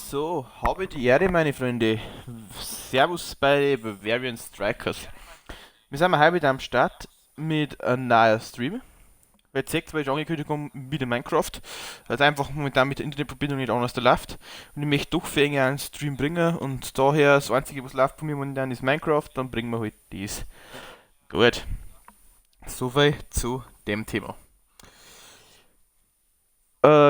So, habe die Ehre, meine Freunde. Servus bei Bavarian Strikers. Wir sind heute wieder am Start mit einem neuen Stream. Weil jetzt seht ihr, weil ich angekündigt habe, wieder Minecraft. Also einfach momentan mit der Internetverbindung nicht anders da läuft. Und ich möchte doch für einen Stream bringen. Und daher, das einzige, was läuft von mir momentan ist Minecraft. Dann bringen wir halt das. Gut. Soweit zu dem Thema.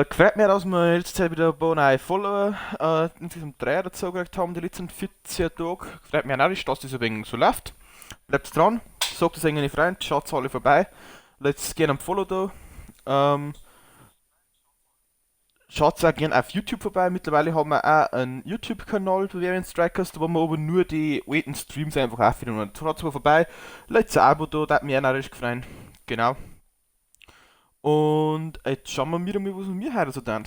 Gefällt mir, dass wir in letzter Zeit wieder ein paar neue Follower, insgesamt 3 dazu gekriegt haben, die letzten 14 Tage. Gefällt mir auch nicht, dass das ein wenig so läuft. Bleibt dran, sagt es eigenen Freunden, schaut alle vorbei. Lasst gerne ein Follow da. Schaut auch gerne auf YouTube vorbei. Mittlerweile haben wir auch einen YouTube-Kanal, Bavarian Strikers, wo wir aber nur die alten Streams einfach aufnehmen. Schaut mal vorbei, lasst ein Abo da, das hat mich auch richtig gefreut. Genau. Und jetzt schauen wir wieder mal, was wir heute so tun.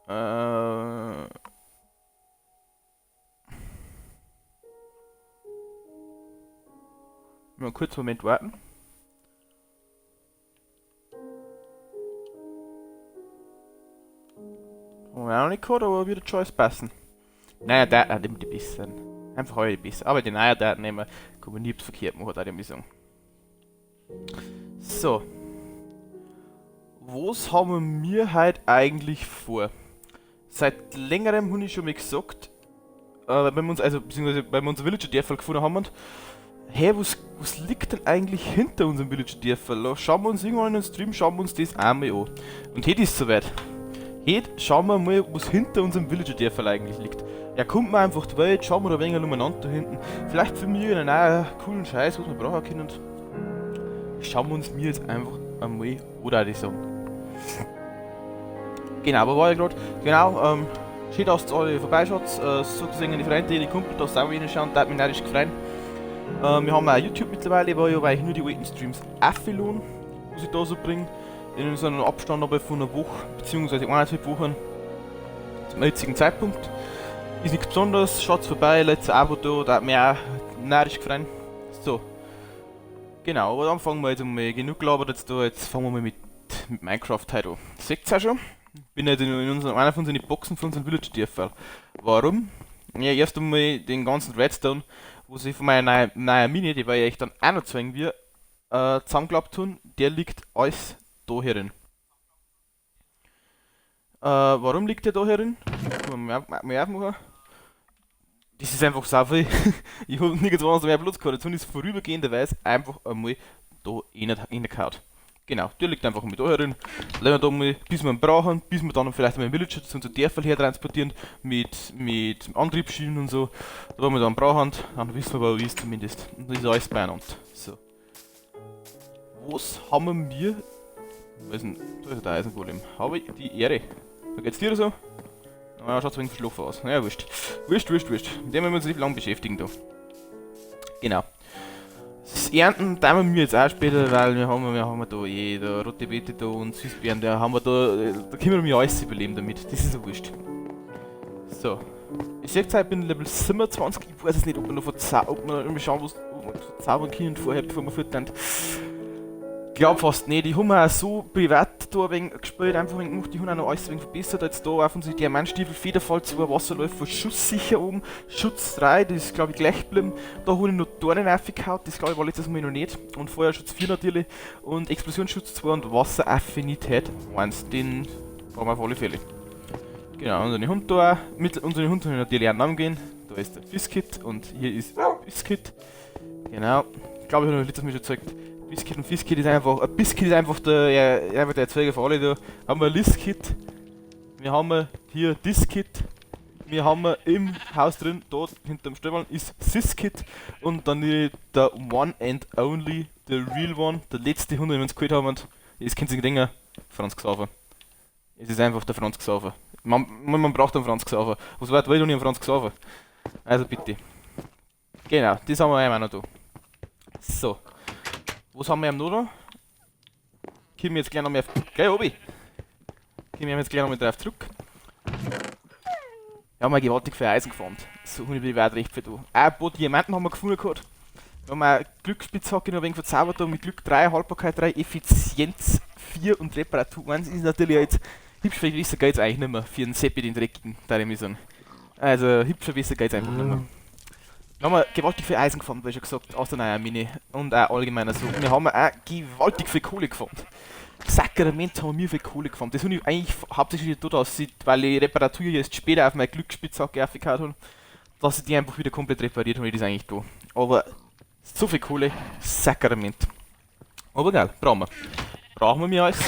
Äh, mal einen kurzen Moment warten. Haben wir auch noch nicht gehabt, aber wird schon alles passen. Naja, der hat immer die besseren. Einfach alle die besser. Aber die neuen Daten nehmen, kann man nie verkehrt machen, hat auch die sagen. So. Was haben wir heute eigentlich vor? Seit längerem habe ich schon mal gesagt, wenn wir uns, also beziehungsweise weil wir unser Villager-Dörfer gefunden haben, hey, was liegt denn eigentlich hinter unserem Villager-Dörfer? Schauen wir uns irgendwann in den Stream, schauen wir uns das einmal an. Und heute ist es soweit. Heute schauen wir mal, was hinter unserem Villager-Dörfer eigentlich liegt. Ja, kommt mal einfach dabei, jetzt schauen wir da ein wenig umeinander da hinten. Vielleicht für mich einen neuen coolen Scheiß, was wir brauchen können. Schauen wir uns mir jetzt einfach einmal oder die sagen. Genau, aber war ich gerade. Genau, schön, dass ihr alle vorbeischaut. Sozusagen die Freunde, die Kumpel, dass auch reinschauen, da hat mich neidisch gefreut. Wir haben auch YouTube mittlerweile, weil ich nur die alten Streams aufladen, was ich da so bringe. In so einem Abstand aber von einer Woche, beziehungsweise 1,5 Wochen zum jetzigen Zeitpunkt. Ist nichts Besonderes, schaut vorbei, lasst ein Abo da hat mich auch neidisch gefreut. So. Genau, aber dann fangen wir jetzt mal genug gelabert jetzt da, jetzt fangen wir mal mit Minecraft heute an. Seht ihr auch schon? Ich bin jetzt in einer von unseren Boxen von unserem Village-Dörfer. Warum? Ja, erst einmal den ganzen Redstone, wo sie von meiner neuen Mini, die wir ja echt dann auch noch zeigen wir, zusammengeklappt tun, der liegt alles da herin. Warum liegt der da herin? Kann man mal aufmachen. Das ist einfach sau viel. Ich hab nirgends anders mehr Platz gehabt. Jetzt habe ich es vorübergehenderweise einfach einmal da reingehauen. Genau, der liegt einfach mal da herin. Lassen wir da mal, bis wir ihn brauchen, bis wir dann vielleicht mal im Villager zu unserem Dörfer her transportieren mit Antriebsschienen und so. Da wir dann brauchen, dann wissen wir, wo er ist zumindest. Und das ist alles beieinander. So. Was haben wir? Da ist der Eisengolem. Habe ich die Ehre. So geht's dir so? Ah, schaut ein wenig verschlafen aus. Naja, wurscht. Wurscht. Mit dem müssen wir uns nicht lange beschäftigen da. Genau. Das Ernten tun wir jetzt auch später, weil wir haben da da rote Beete da und Süßbeeren, da können wir alles überleben damit. Das ist so wurscht. So. Ich sehe jetzt, ich bin Level 27, ich weiß es nicht, ob wir noch schauen, was wir verzaubern können vorher, bevor wir füttern. Ich glaube fast nicht. Die haben wir auch so privat da ein wenig gespielt, einfach ein wenig gemacht, die haben auch noch alles ein wenig verbessert. Jetzt da auf unsere Diamantstiefel, Federfall 2, Wasserläufer, schusssicher oben, Schutz 3, das ist glaube ich gleich geblieben. Da habe ich noch Dornen aufgehauen, das glaube ich war letztes Mal noch nicht. Und Feuerschutz 4 natürlich. Und Explosionsschutz 2 und Wasseraffinität 1, den haben wir auf alle Fälle. Genau, unsere Hunde da, unsere Hunde haben natürlich einen Namen gehen. Da ist der Fiskit und hier ist Biskit. Genau, ich glaube ich habe letztes Mal schon gezeigt. Biskit und Fiskit ist einfach, Biskit ist einfach der Erzeuger für alle da. Haben wir Liskit, wir haben hier Diskit, wir haben im Haus drin, dort hinterm Stöbeln ist Siskit und dann der One and Only, der Real One, der letzte Hund, den wir uns geholt haben. Jetzt kennt ihr den Dinger, Franz Xaver. Es ist einfach der Franz Xaver. Man braucht einen Franz Xaver. Was will ich noch nicht einen Franz Xaver? Also bitte. Genau, das haben wir auch noch da. So. Was haben wir noch da? Kommen wir jetzt gleich noch mehr auf. Gleich obi! Kommen wir jetzt gleich noch mal drauf zurück. Wir haben gewaltig viel Eisen gefarmt. So habe ich weit recht für da. Auch ein paar Diamanten haben wir gefunden gehabt. Wir haben eine Glücksspitzhacke noch ein wenig verzaubert, da mit Glück 3, Haltbarkeit 3, Effizienz 4 und Reparatur 1 ist natürlich jetzt hübsch besser geht's eigentlich nicht mehr für einen Seppi, den dreckigen, da ich sagen. Also hübscher besser geht's einfach nicht mehr. Wir haben gewaltig viel Eisen gefunden, wie schon gesagt, aus der neuen Mine und auch allgemein so. Wir haben auch gewaltig viel Kohle gefunden. Sakrament haben wir viel Kohle gefunden. Das habe ich eigentlich hauptsächlich dort aussieht, weil ich Reparatur jetzt später auf meine Glücksspitzhacke aufgehört habe, dass ich die einfach wieder komplett repariert habe, das eigentlich da. Aber so viel Kohle, Sakrament. Aber geil, brauchen wir. Brauchen wir mehr alles.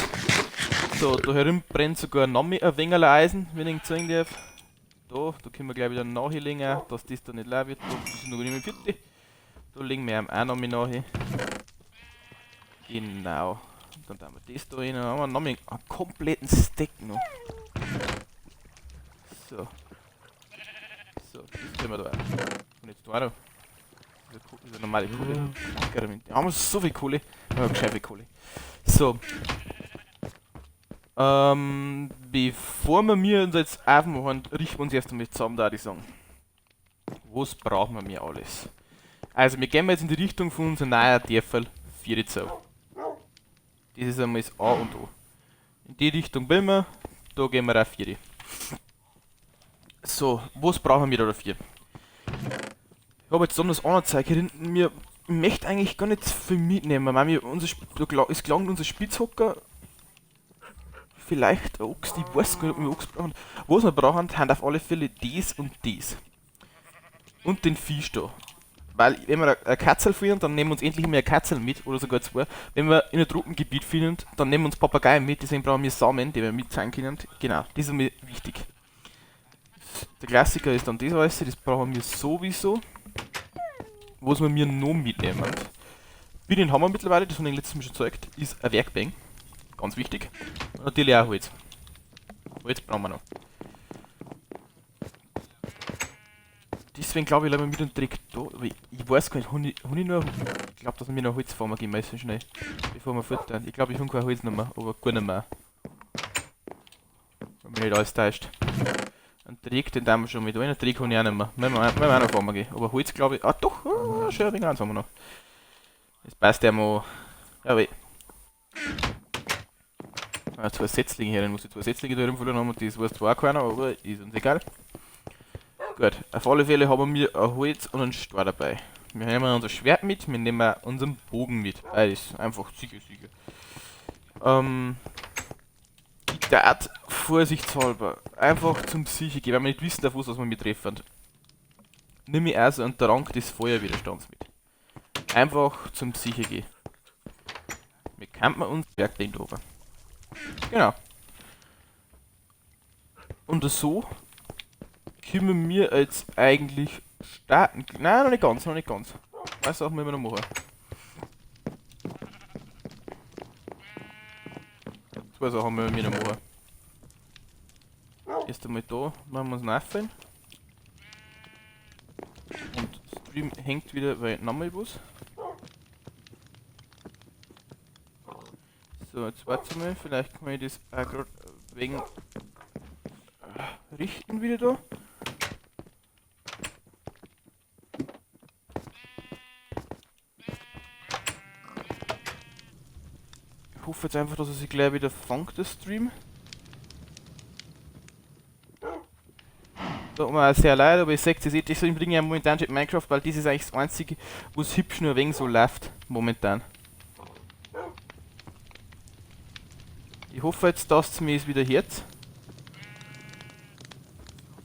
So, da herum brennt sogar noch mehr ein wenig Eisen, wenn ich zeigen darf. Da können wir gleich wieder nachlegen, dass das da nicht leer wird. Da ist noch nicht mehr vierte. Da legen wir auch noch mehr nach. Genau. Dann tun wir das da rein. Dann haben wir noch mehr einen kompletten Stack noch. So. So, das tun wir da rein. Und jetzt da auch noch. Das ist eine normale Kohle. Da haben wir so viel Kohle. Wir haben gescheit viel Kohle. So. Bevor wir mir uns jetzt aufmachen, richten wir uns erst einmal zusammen, da ich sagen. Was brauchen wir mir alles? Also, wir gehen jetzt in die Richtung von unserem neuen Dörfel 4 zu. Das ist einmal das A und O. In die Richtung bin wir, da gehen wir auf 4. So, was brauchen wir da dafür? Ich habe jetzt das angezeigt hier hinten. Ich möchte eigentlich gar nicht viel mitnehmen, weil es gelangt unser Spitzhocker. Vielleicht ein Ochs, ich weiß gar nicht, ob wir Ochs brauchen. Was wir brauchen, haben auf alle Fälle das und das. Und den Fisch da. Weil, wenn wir eine Katzel finden, dann nehmen wir uns endlich mehr eine Katzel mit, oder sogar zwei. Wenn wir in ein Truppengebiet finden, dann nehmen wir uns Papageien mit, deswegen brauchen wir Samen, die wir mitzahlen können. Genau, das ist mir wichtig. Der Klassiker ist dann das alles, das brauchen wir sowieso. Was wir mir noch mitnehmen. Bienen haben wir mittlerweile, das habe ich letztes Mal schon gezeigt, ist ein Werkbank. Ganz wichtig. Und natürlich auch Holz. Holz brauchen wir noch. Deswegen glaube ich, wir mit dem Trick da. Aber ich weiß gar nicht, habe ich noch. Ich glaube, dass wir noch Holz fahren gehen müssen schnell. Bevor wir futtern. Ich glaube, ich habe kein Holz mehr, aber gar nicht mehr. Wenn mich nicht alles täuscht. Ein Trick, den tun wir schon mit. Einen Trick habe ich auch nicht mehr. Müssen wir auch noch fahren gehen. Aber Holz glaube ich. Ah doch, schön ein wenig eins haben wir noch. Das passt ja mal. Ja, weh. Zwei Setzlinge her, dann muss ich zwei Setzlinge da rumfallen haben und das weiß zwar auch keiner, aber ist uns egal. Gut, auf alle Fälle haben wir ein Holz und einen Stor dabei. Wir nehmen unser Schwert mit, wir nehmen auch unseren Bogen mit. Beides, einfach sicher. Ich darf vorsichtshalber einfach zum Sicher gehen, weil wir nicht wissen, auf was wir mittreffen. Nimm ich also einen Trank des Feuerwiderstands mit. Einfach zum Sicher gehen. Wir campen uns Bergding drüber. Genau. Und so können wir jetzt eigentlich starten. Nein, noch nicht ganz. Weiß auch, wie wir noch machen. Zwei Sachen müssen wir noch machen. Erst einmal da, machen wir uns nachfallen. Und Stream hängt wieder, weil nochmal was. So, jetzt warte mal, vielleicht kann ich das auch gerade wegen richten wieder da. Ich hoffe jetzt einfach, dass er sich gleich wieder fängt, der Stream. Tut mir auch sehr leid, aber ich sehe, ich bringe ja momentan schon Minecraft, weil das ist eigentlich das einzige, was hübsch nur ein wenig so läuft, momentan. Ich hoffe jetzt, dass es mir jetzt wieder hört.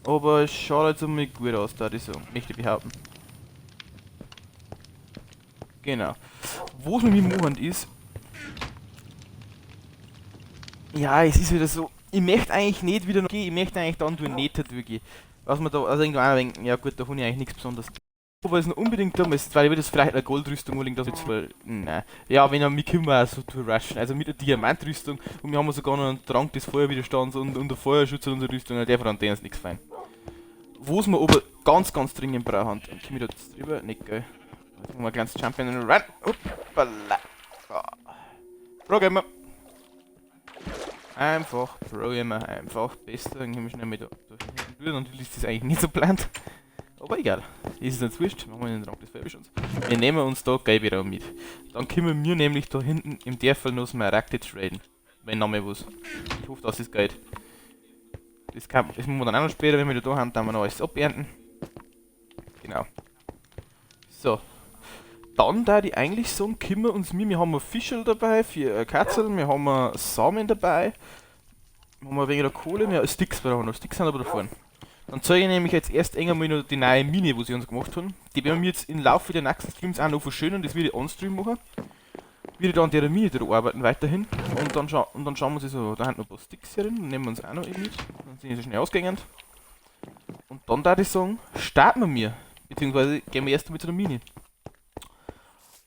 Aber es schaut jetzt einmal gut aus, da ich so möchte ich behaupten. Genau. Was wir mit machen ist. Ja, es ist wieder so. Ich möchte eigentlich nicht wieder noch gehen, ich möchte eigentlich dann durch Nether durchgehen. Was man da, also irgendwo einer denken, ja gut, da habe ich eigentlich nichts Besonderes. Aber es noch unbedingt dumm ist, weil ich will das vielleicht eine Goldrüstung holen, das jetzt wohl. Nein. Ja, wenn wir können wir auch so rushen. Also mit der Diamantrüstung und wir haben sogar noch einen Trank des Feuerwiderstands und der Feuerschutz in unserer Rüstung, der von denen ist nichts fein. Was wir aber ganz dringend brauchen, dann komme ich da jetzt drüber, nicht geil. Jetzt machen wir ein kleines Jump in den Run. Hoppala. Da gehen wir. Einfach Pro immer, einfach besser, dann können wir schnell mit da hinten durch und die Liste ist eigentlich nicht so plant. Aber egal, ist es nicht wurscht, machen wir den Rang des Feuerwehrschutz. Wir nehmen uns da gelbe Raum mit. Dann können wir nämlich da hinten im Dörfel noch Smaragde traden. Wenn noch mal was. Ich hoffe, dass es geht. Das müssen wir dann auch noch später, wenn wir da haben, dann wir noch alles abernten. Genau. So. Dann da die eigentlich sagen, kümmern uns wir haben Fischl dabei, 4 Katzeln, wir haben Samen dabei, wir haben ein wenig Kohle, wir haben Sticks brauchen wir noch, Sticks sind aber da vorne. Dann zeige ich nämlich jetzt erst einmal noch die neue Mine, die sie uns gemacht haben. Die werden wir jetzt im Laufe der nächsten Streams auch noch verschönern, das werde ich on-stream machen. Würde dann an der Mine da arbeiten weiterhin. Und dann schauen wir uns so, da haben noch ein paar Sticks hier drin, dann nehmen wir uns auch noch eben mit. Dann sind die so schnell ausgehend. Und dann da ich sagen, starten wir mir. Beziehungsweise gehen wir erst mit zu der Mine.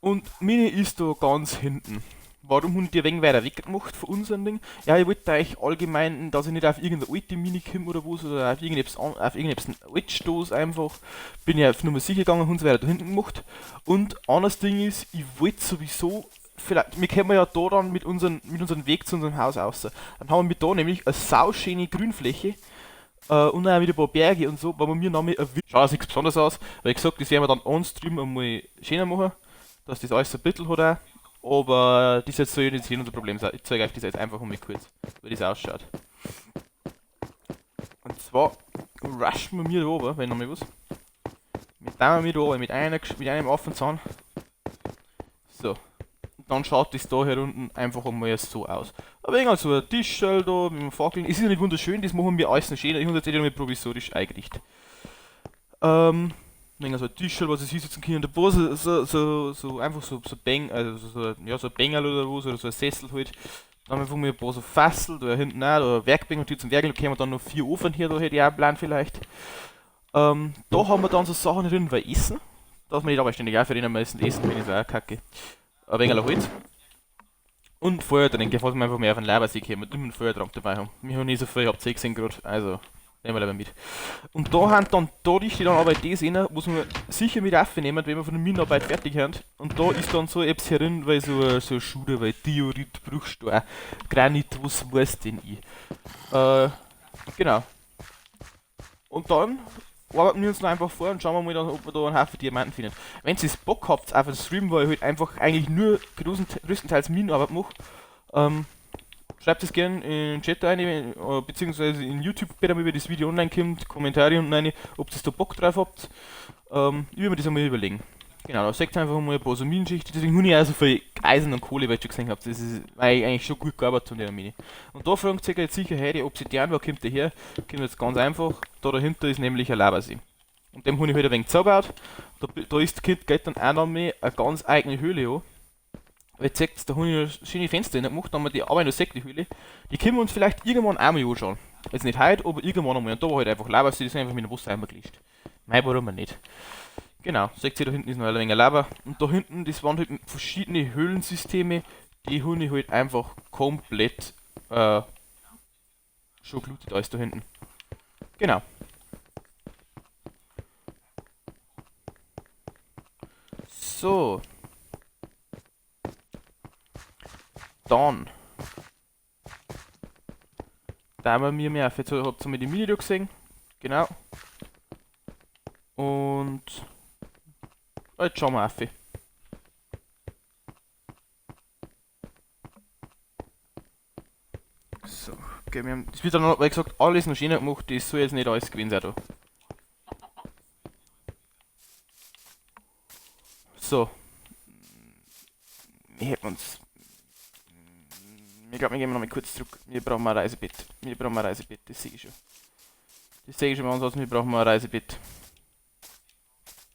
Und Mine ist da ganz hinten. Warum haben die ein wenig weiter weg gemacht von unserem Ding? Ja, ich wollte euch allgemein, dass ich nicht auf irgendeine alte Mine komme oder was, oder auf irgendetwas alt stoß einfach. Bin ja auf Nummer sicher gegangen, haben sie weiter da hinten gemacht. Und anderes Ding ist, ich wollte sowieso, vielleicht, wir kommen ja da dann mit unserem Weg zu unserem Haus raus. Dann haben wir da nämlich eine sauschöne Grünfläche. Und dann auch wieder ein paar Berge und so, weil wir mir nämlich schaut nichts besonders aus, weil ich gesagt, das werden wir dann on-stream einmal schöner machen, dass das alles ein bisschen hat auch. Aber das jetzt soll ja nicht unser Problem sein. Ich zeige euch das jetzt einfach mal kurz, wie das ausschaut. Und zwar rushen wir mir da oben, wenn noch mal was. Mit dem wir da oben, mit einem Affenzahn. So. Und dann schaut das da hier unten einfach einmal so aus. Ein wenig so ein Tischl da, mit dem Fackeln. Es ist ja nicht wunderschön, das machen wir alles noch schön. Ich habe jetzt mal provisorisch eingerichtet. Länger so ein Tischl, was es hinsetzen können, der Boss, so einfach so Bang, also so ein Bengel oder was, oder so ein Sessel halt. Dann einfach mal ein paar so Fassel, da hinten auch, da Werkbänke und die zum Werkeln, da können wir dann noch 4 Ofen hier, da hätte ich auch einen Plan vielleicht. Da haben wir dann so Sachen drin wie Essen, dass wir nicht aber ständig auch für den meisten essen, wenn ich so auch kacke. Ein wenig Holz. Und Feuertränke, falls wir einfach mehr auf den Leibersee kommen und immer einen Feuertrank dabei haben. Wir haben nicht so viel, ich hab 16 Grad, also nehmen wir lieber mit. Und da haben dann, da richte ich dann aber das rein, was wir sicher mit aufnehmen, wenn wir von der Minenarbeit fertig haben. Und da ist dann so etwas herin, weil so eine Schude, weil Diorit, Bruchstein, Granit, was weiß denn ich. Genau. Und dann arbeiten wir uns noch einfach vor und schauen wir mal, dann, ob wir da einen Haufen Diamanten finden. Wenn ihr Bock habt auf den Stream, weil ich halt einfach eigentlich nur größtenteils Minenarbeit mache, schreibt es gerne in den Chat rein, beziehungsweise in YouTube, wenn mir das Video online kommt, Kommentare unten rein, ob ihr da Bock drauf habt. Ich will mir das einmal überlegen. Genau, da sagt einfach mal ein paar so Minenschichten, deswegen habe ich auch so viel Eisen und Kohle, weil ich schon gesehen habe, das ist eigentlich schon gut gearbeitet von der Mine. Und da fragt sich jetzt sicher, hey, die Obsidian, wo kommt der her? Kommt jetzt ganz einfach, da dahinter ist nämlich ein Lavasee. Und dem habe ich halt ein wenig zugebaut. Da ist, geht dann auch noch mehr eine ganz eigene Höhle an. Weil jetzt seht, da habe ich noch schöne Fenster gemacht, dann haben wir die Arbeit noch sieht, die Höhle. Die können wir uns vielleicht irgendwann einmal anschauen. Jetzt nicht heute, aber irgendwann einmal. Und da war halt einfach Lavasee, das ist einfach mit dem Wasser eingelischt. Nein, warum nicht? Genau, seht ihr, da hinten ist noch eine Menge Lava. Und da hinten, das waren halt verschiedene Höhlensysteme, die habe ich halt einfach komplett schon glutet alles da hinten. Genau. So. Dann. Da haben wir mehr. Jetzt habt ihr mal die Mini da gesehen. Genau. Und. Jetzt schauen wir auf. So, okay, wir haben. Das wird dann noch, wie gesagt, alles noch schöner gemacht, das soll jetzt nicht alles gewesen sein da. So. Wir hätten uns. Ich glaube, wir gehen noch mal kurz zurück. Wir brauchen mal ein Reisebett. Das sehe ich schon. Das sehe ich schon mal ansonsten, wir brauchen mal ein Reisebett.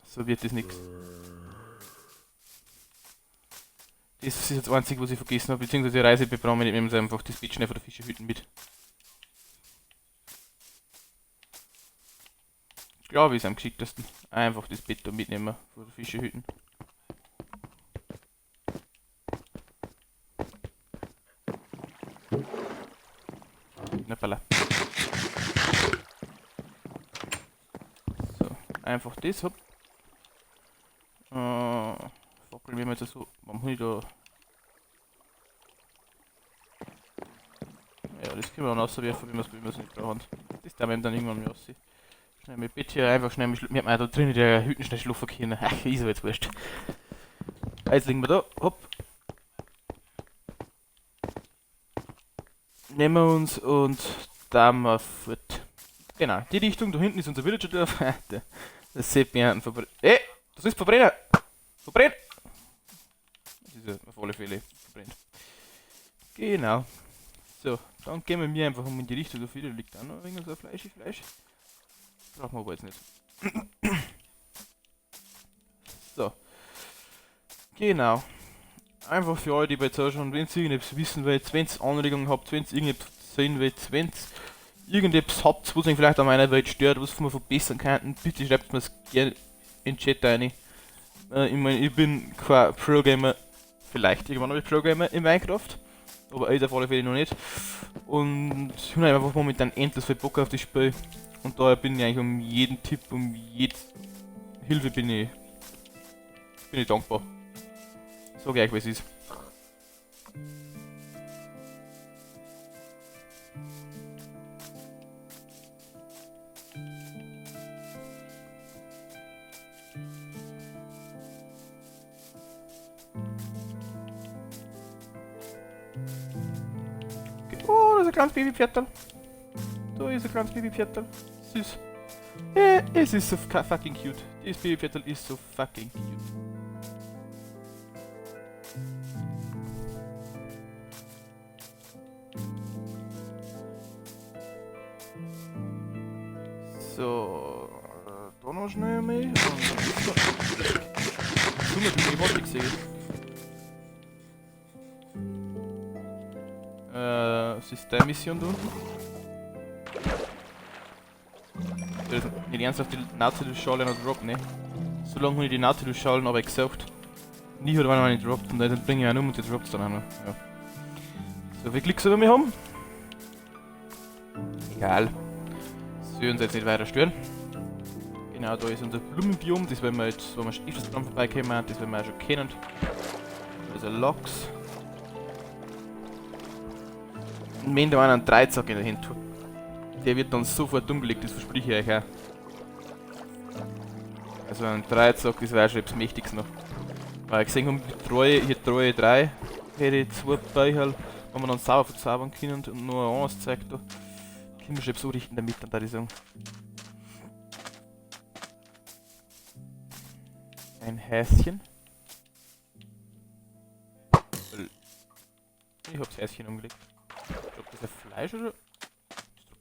So wird das nichts. Das ist jetzt das Einzige, was ich vergessen habe, beziehungsweise Reisebett brauchen wir nicht, nehmen wir einfach das Bett schnell von der Fischerhütten mit. Ich glaube, ist am geschicktesten. Einfach das Bett da mitnehmen von der Fischerhütten. So, einfach das hab. Fackeln wir jetzt so. Warum habe ich da. Ja, das können wir dann auswerfen, wie wir es nicht brauchen. Das darf man dann irgendwann mal aussehen. Schnell mit Bett hier, einfach schnell mit wir haben auch da drinnen der Hütten schnell schlafen können. Ach, ist aber jetzt wurscht. Jetzt liegen wir da, hopp. Nehmen wir uns und da mal fort. Genau, die Richtung, da hinten ist unser Villagerdorf. Das sieht mir an verbrennen. Das ist verbrennen! Verbrennen! Das ist ja auf alle Fälle verbrennt. Genau. So, dann gehen wir mir einfach um in die Richtung, da viel liegt auch noch irgendwas so Fleisch. Brauchen wir aber jetzt nicht. So. Genau. Einfach für alle, die bei jetzt schon, wenn ihr irgendetwas wissen wollt, wenn ihr Anregungen habt, wenn ihr irgendetwas sehen wollt, wenn ihr irgendetwas habt, was euch vielleicht an meiner Welt stört, was wir verbessern könnten, bitte schreibt mir es gerne in den Chat rein. Ich meine, ich bin kein Pro-Gamer, vielleicht irgendwann noch ein Pro-Gamer in Minecraft, aber ich auf alle Fälle noch nicht. Und ich habe einfach momentan endlos viel Bock auf das Spiel. Und daher bin ich eigentlich um jeden Tipp, um jede Hilfe bin ich dankbar. Sag ich euch, was es ist. Okay. Oh, da ist ein kleines Babypferdl. Da ist ein kleines Babypferdl. Süß. Es ist so fucking cute. Das Babypferdl ist so fucking cute. So, da noch schnell mehr. Und dann bin ich was gesehen. Systemmission da unten. Nicht ernsthaft die Nautilus-Schale noch droppt, ne? Solange habe ich die Nautilus-Schalen aber gesagt. Nie hat einer nicht droppt und dann bringe ich einen um und die droppt dann auch noch. Ja. So viel Glück sollen wir haben. Egal. Das will uns jetzt nicht weiter stören. Genau, da ist unser Blumenbiom, das werden wir jetzt, wo wir öfters dran vorbeikommen, das werden wir auch schon kennen. Da ist ein Lachs. Und wenn da einer einen Dreizack in der Hand tut, der wird dann sofort umgelegt, das verspreche ich euch auch. Also ein Dreizack, das wäre schon etwas Mächtiges noch. Weil ich gesehen habe, hier Treue 3, hätte ich 2 Beicherl, wenn wir dann sauber verzaubern können und nur eins zeigt da. Können wir schon so richten damit, dann würde ich sagen. Ein Häschen. Ich hab's Häschen umgelegt. Ich glaube, das ist ein Fleisch oder?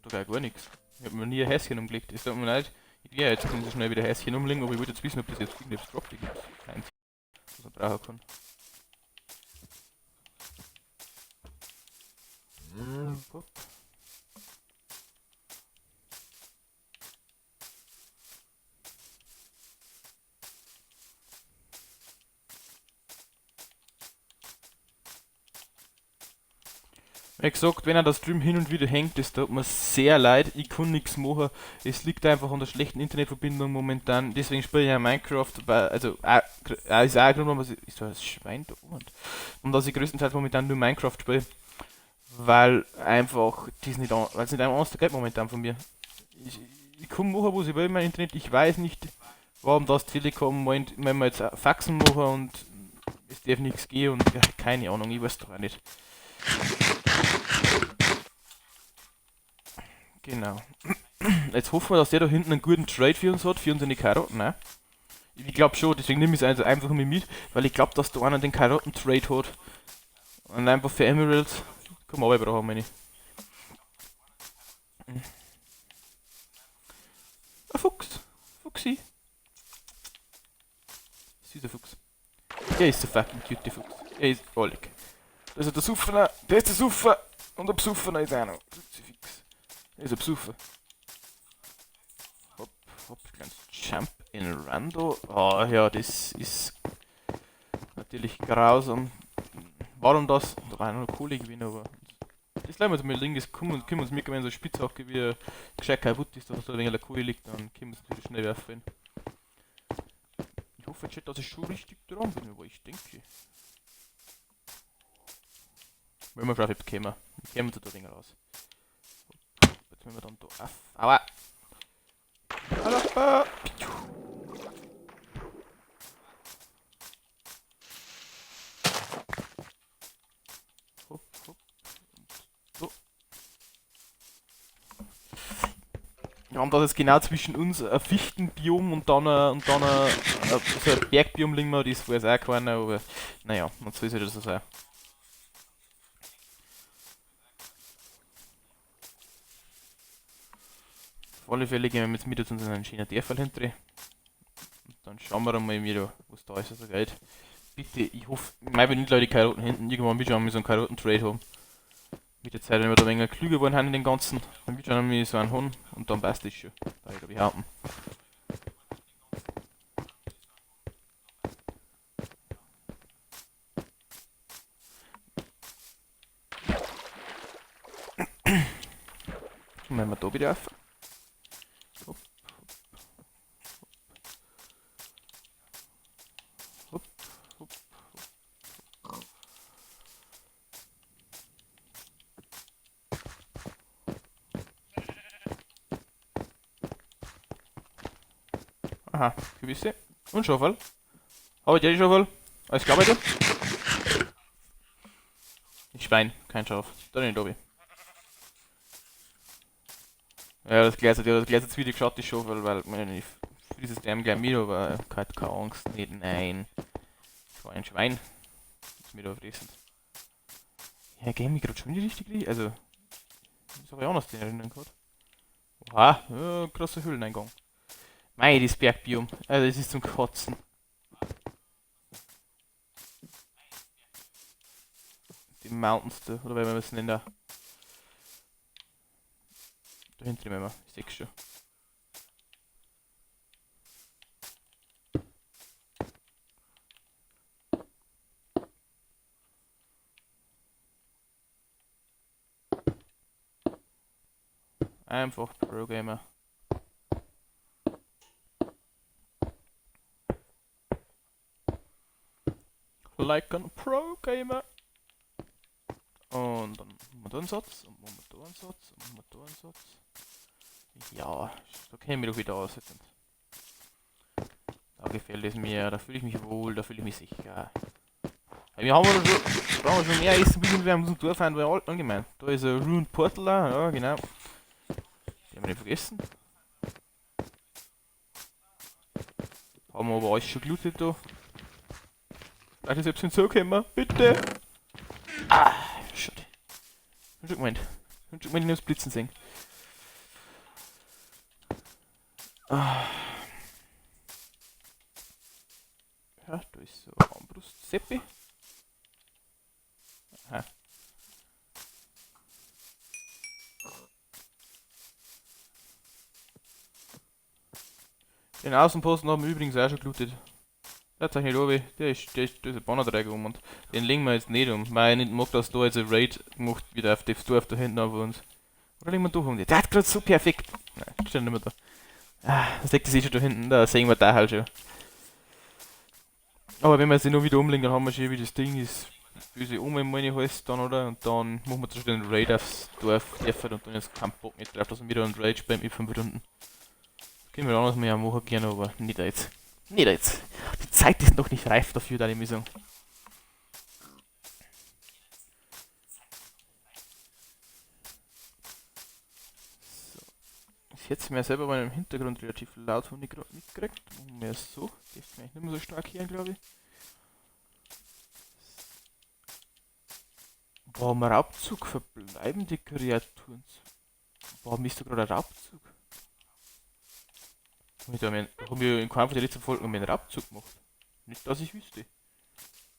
Ich glaube gar nichts. Ich hab mir nie ein Häschen umgelegt. Es tut mir leid. Ich werde jetzt so schnell wieder Häschen umlegen, aber ich wollte jetzt wissen, ob das jetzt irgendetwas droppt. Keins, was man brauchen kann. Gut. Wie gesagt, wenn er das Stream hin und wieder hängt, das tut mir sehr leid, ich kann nichts machen. Es liegt einfach an der schlechten Internetverbindung momentan, deswegen spiele ich ja Minecraft, weil, also, ist auch ein Grund, warum ist da das Schwein da und dass ich größtenteils momentan nur Minecraft spiele, weil einfach, weil es nicht einfach anders geht momentan von mir. Ich kann machen, was ich will in meinem Internet, ich weiß nicht, warum das Telekom meint, wenn wir jetzt Faxen machen und es darf nichts gehen und ja, keine Ahnung, ich weiß doch auch nicht. Genau. Jetzt hoffen wir, dass der da hinten einen guten Trade für uns hat, für unsere Karotten, ne? Ich glaube schon, deswegen nehme ich es also einfach mit, weil ich glaube, dass da einer den Karotten-Trade hat. Und einfach für Emeralds. Komm mal, brauchen wir nicht. Ein Fuchs. Fuchsi. Süßer Fuchs. Der ist so fucking cute, der Fuchs. Er ist ollig. Da ist der Suffner, der ist der Suffer. Und der Besuffner ist einer. Der ist ein Besucher. Hopp, hopp, kleines Jump in Rando. Oh ja, das ist natürlich grausam. Warum das? Da war noch Kohle gewinnen, aber das lassen wir uns mal liegen, das können wir uns mitgeben, wenn so eine Spitzhacke wie gescheit kaputt ist oder so, wenn eine Kohle liegt, dann können wir es natürlich schnell werfen. Ich hoffe jetzt, dass ich schon richtig dran bin, aber ich denke. Wenn wir vielleicht kommen, dann kommen wir da Dinge raus. Können wir dann da auf. Aua! Aua! Hopp, hopp. So. Ja, und das ist genau zwischen uns ein Fichtenbiom und dann so ein Bergbiom liegen wir, das weiß auch keiner, aber naja, und so ist halt das so. Auf alle Fälle gehen wir jetzt mit uns in einen schönen Dörfel hinter. Und dann schauen wir mal wieder, was da ist, also geht. Bitte, ich hoffe, mein wenn nicht Leute die Karotten hinten, irgendwann wird schon mal so einen Karotten-Trade haben. Mit der Zeit, wenn wir da ein wenig klüger geworden haben in den ganzen, dann wird schon mal so einen haben und dann passt das schon. Da ich glaube ich behaupten. Und wenn wir da wieder auf. Hopp, hopp, hopp, hopp. Aha, gewisse. Und Schaufel. Habe ich die Schaufel? Alles klar bei dir? Ich Schwein, kein Schaf. Da nicht oben. Ja, das Glas hat jetzt wieder geschaut, die Schaufel, weil ich dieses Dämm gleich mit, aber keine Angst, nicht, nein. Das war ein Schwein. Das mit aufrissen. Ja, gehen mich gerade schon in die richtige. Also, das habe ich auch noch den erinnern gehabt. Oha, ja, krasser Höhleneingang. Mei, das Bergbiom. Also, das ist zum Kotzen. Die Mountains da, oder wie man es nennt da. Da hinten nehmen wir, ich seh's schon. Einfach Pro-Gamer. Like ein Pro-Gamer. Und dann machen wir da einen Satz, und machen wir da einen Satz, und machen wir da einen Satz. Ja, da kennen wir doch wieder aus. Da gefällt es mir, da fühle ich mich wohl, da fühle ich mich sicher. Ja, wir haben schon, brauchen wir schon mehr Essen, bis wir unserem Dorf haben, weil allgemein. Da ist ein Ruined Portal, ja genau. Die haben wir nicht vergessen. Haben wir aber alles schon gelootet da. Vielleicht ist selbst hinzugekommen, bitte! Ah, schade. Ich hab schon gemeint. Ich hab schon gemeint, ich muss Blitzen sehen. Ah. Ja, da ist so Armbrust-Seppi. Aha. Den Außenposten haben wir übrigens auch schon gelootet. Der zeigt nicht oben, der ist ein Bannerdreieck um und den legen wir jetzt nicht um, weil ich nicht mag, dass da jetzt ein Raid gemacht wird auf das Dorf da hinten auf uns. Oder legen wir da um? Der hat gerade so perfekt. Nein, steht nicht mehr da. Ah, das liegt das eh schon da hinten, da sehen wir da halt schon. Aber wenn wir jetzt noch wieder umlegen, dann haben wir schon wieder das Ding, das böse Oma in meine Hals dann, oder? Und dann machen wir zum Beispiel einen Raid aufs Dorf, und dann jetzt keinen Bock nicht drauf, dass wir wieder einen Raid spielen mit 5 Runden. Können wir anders mehr machen gerne, aber nicht jetzt. Nicht jetzt. Die Zeit ist noch nicht reif dafür, da ich sagen. So. Ich hätte mir selber mal im Hintergrund relativ laut von gerade mitgekriegt. Machen wir es so. Dürfte mich nicht mehr so stark hören, glaube ich. Warum Raubzug? Verbleibende Kreaturen. Warum ist da gerade ein Raubzug? Haben wir in keinem von der letzten Folgen einen Raubzug gemacht? Nicht, dass ich wüsste.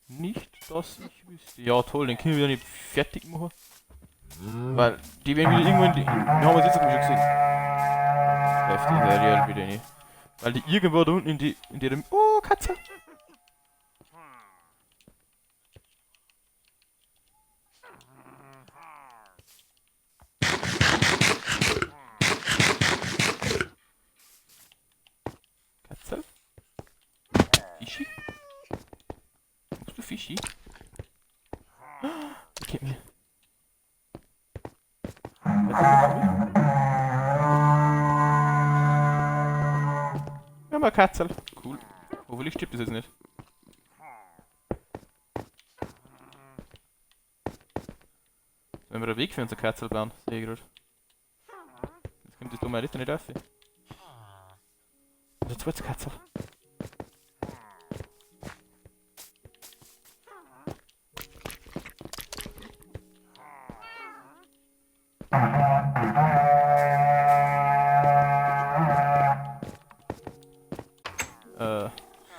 Nicht, dass ich wüsste. Ja, toll, den können wir wieder nicht fertig machen. Weil die werden wieder irgendwo in die. Wir haben es jetzt schon gesehen. Läuft in der Real wieder nicht. Weil die irgendwo da unten in der. Oh, Katze! Katze? Fischi? Magst du Fischi? Der kennt mich. wir Katzel. Cool. Hoffentlich stirbt das jetzt nicht. Wenn wir einen Weg für unser Katzel bauen, sehe ich gerade. Jetzt kommt das dumme Ritter nicht auf. Unser zweites Katzel.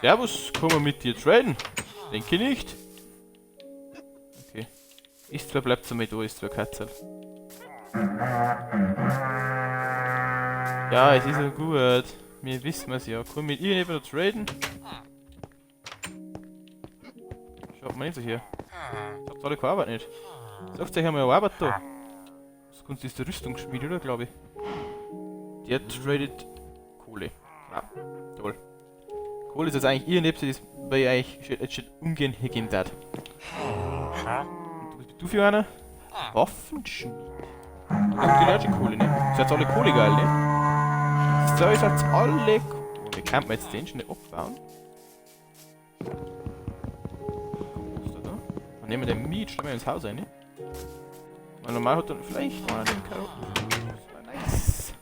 Servus, kann man mit dir traden? Denke nicht. Okay. Ist zwar bleibt so mit da, ist zwar Katzel. Ja, es ist ja gut. Wir wissen es ja. Kann ich mit ihr eben traden? Schaut mal nicht so hier. Sagt alle keine Arbeit nicht. Sagt euch einmal eine Arbeit da. Das Kunst ist der Rüstungsschmied, oder glaube ich? Der tradet Kohle. Ja, toll. Kohle ist jetzt eigentlich ihr Nebse, das bei ich eigentlich jetzt schon ungern hergeben darf. Und was bist du für einer? Waffenschmied. Das ist die Kohle, ne? Das ist jetzt alle Kohle geil, ne? Das ist jetzt alle Kohle. Kann man jetzt den schnell abbauen? Was ist da da? Dann nehmen wir den Miet, stellen wir ins Haus ein, ne? Weil normal hat er vielleicht mal den Karotten. Nice.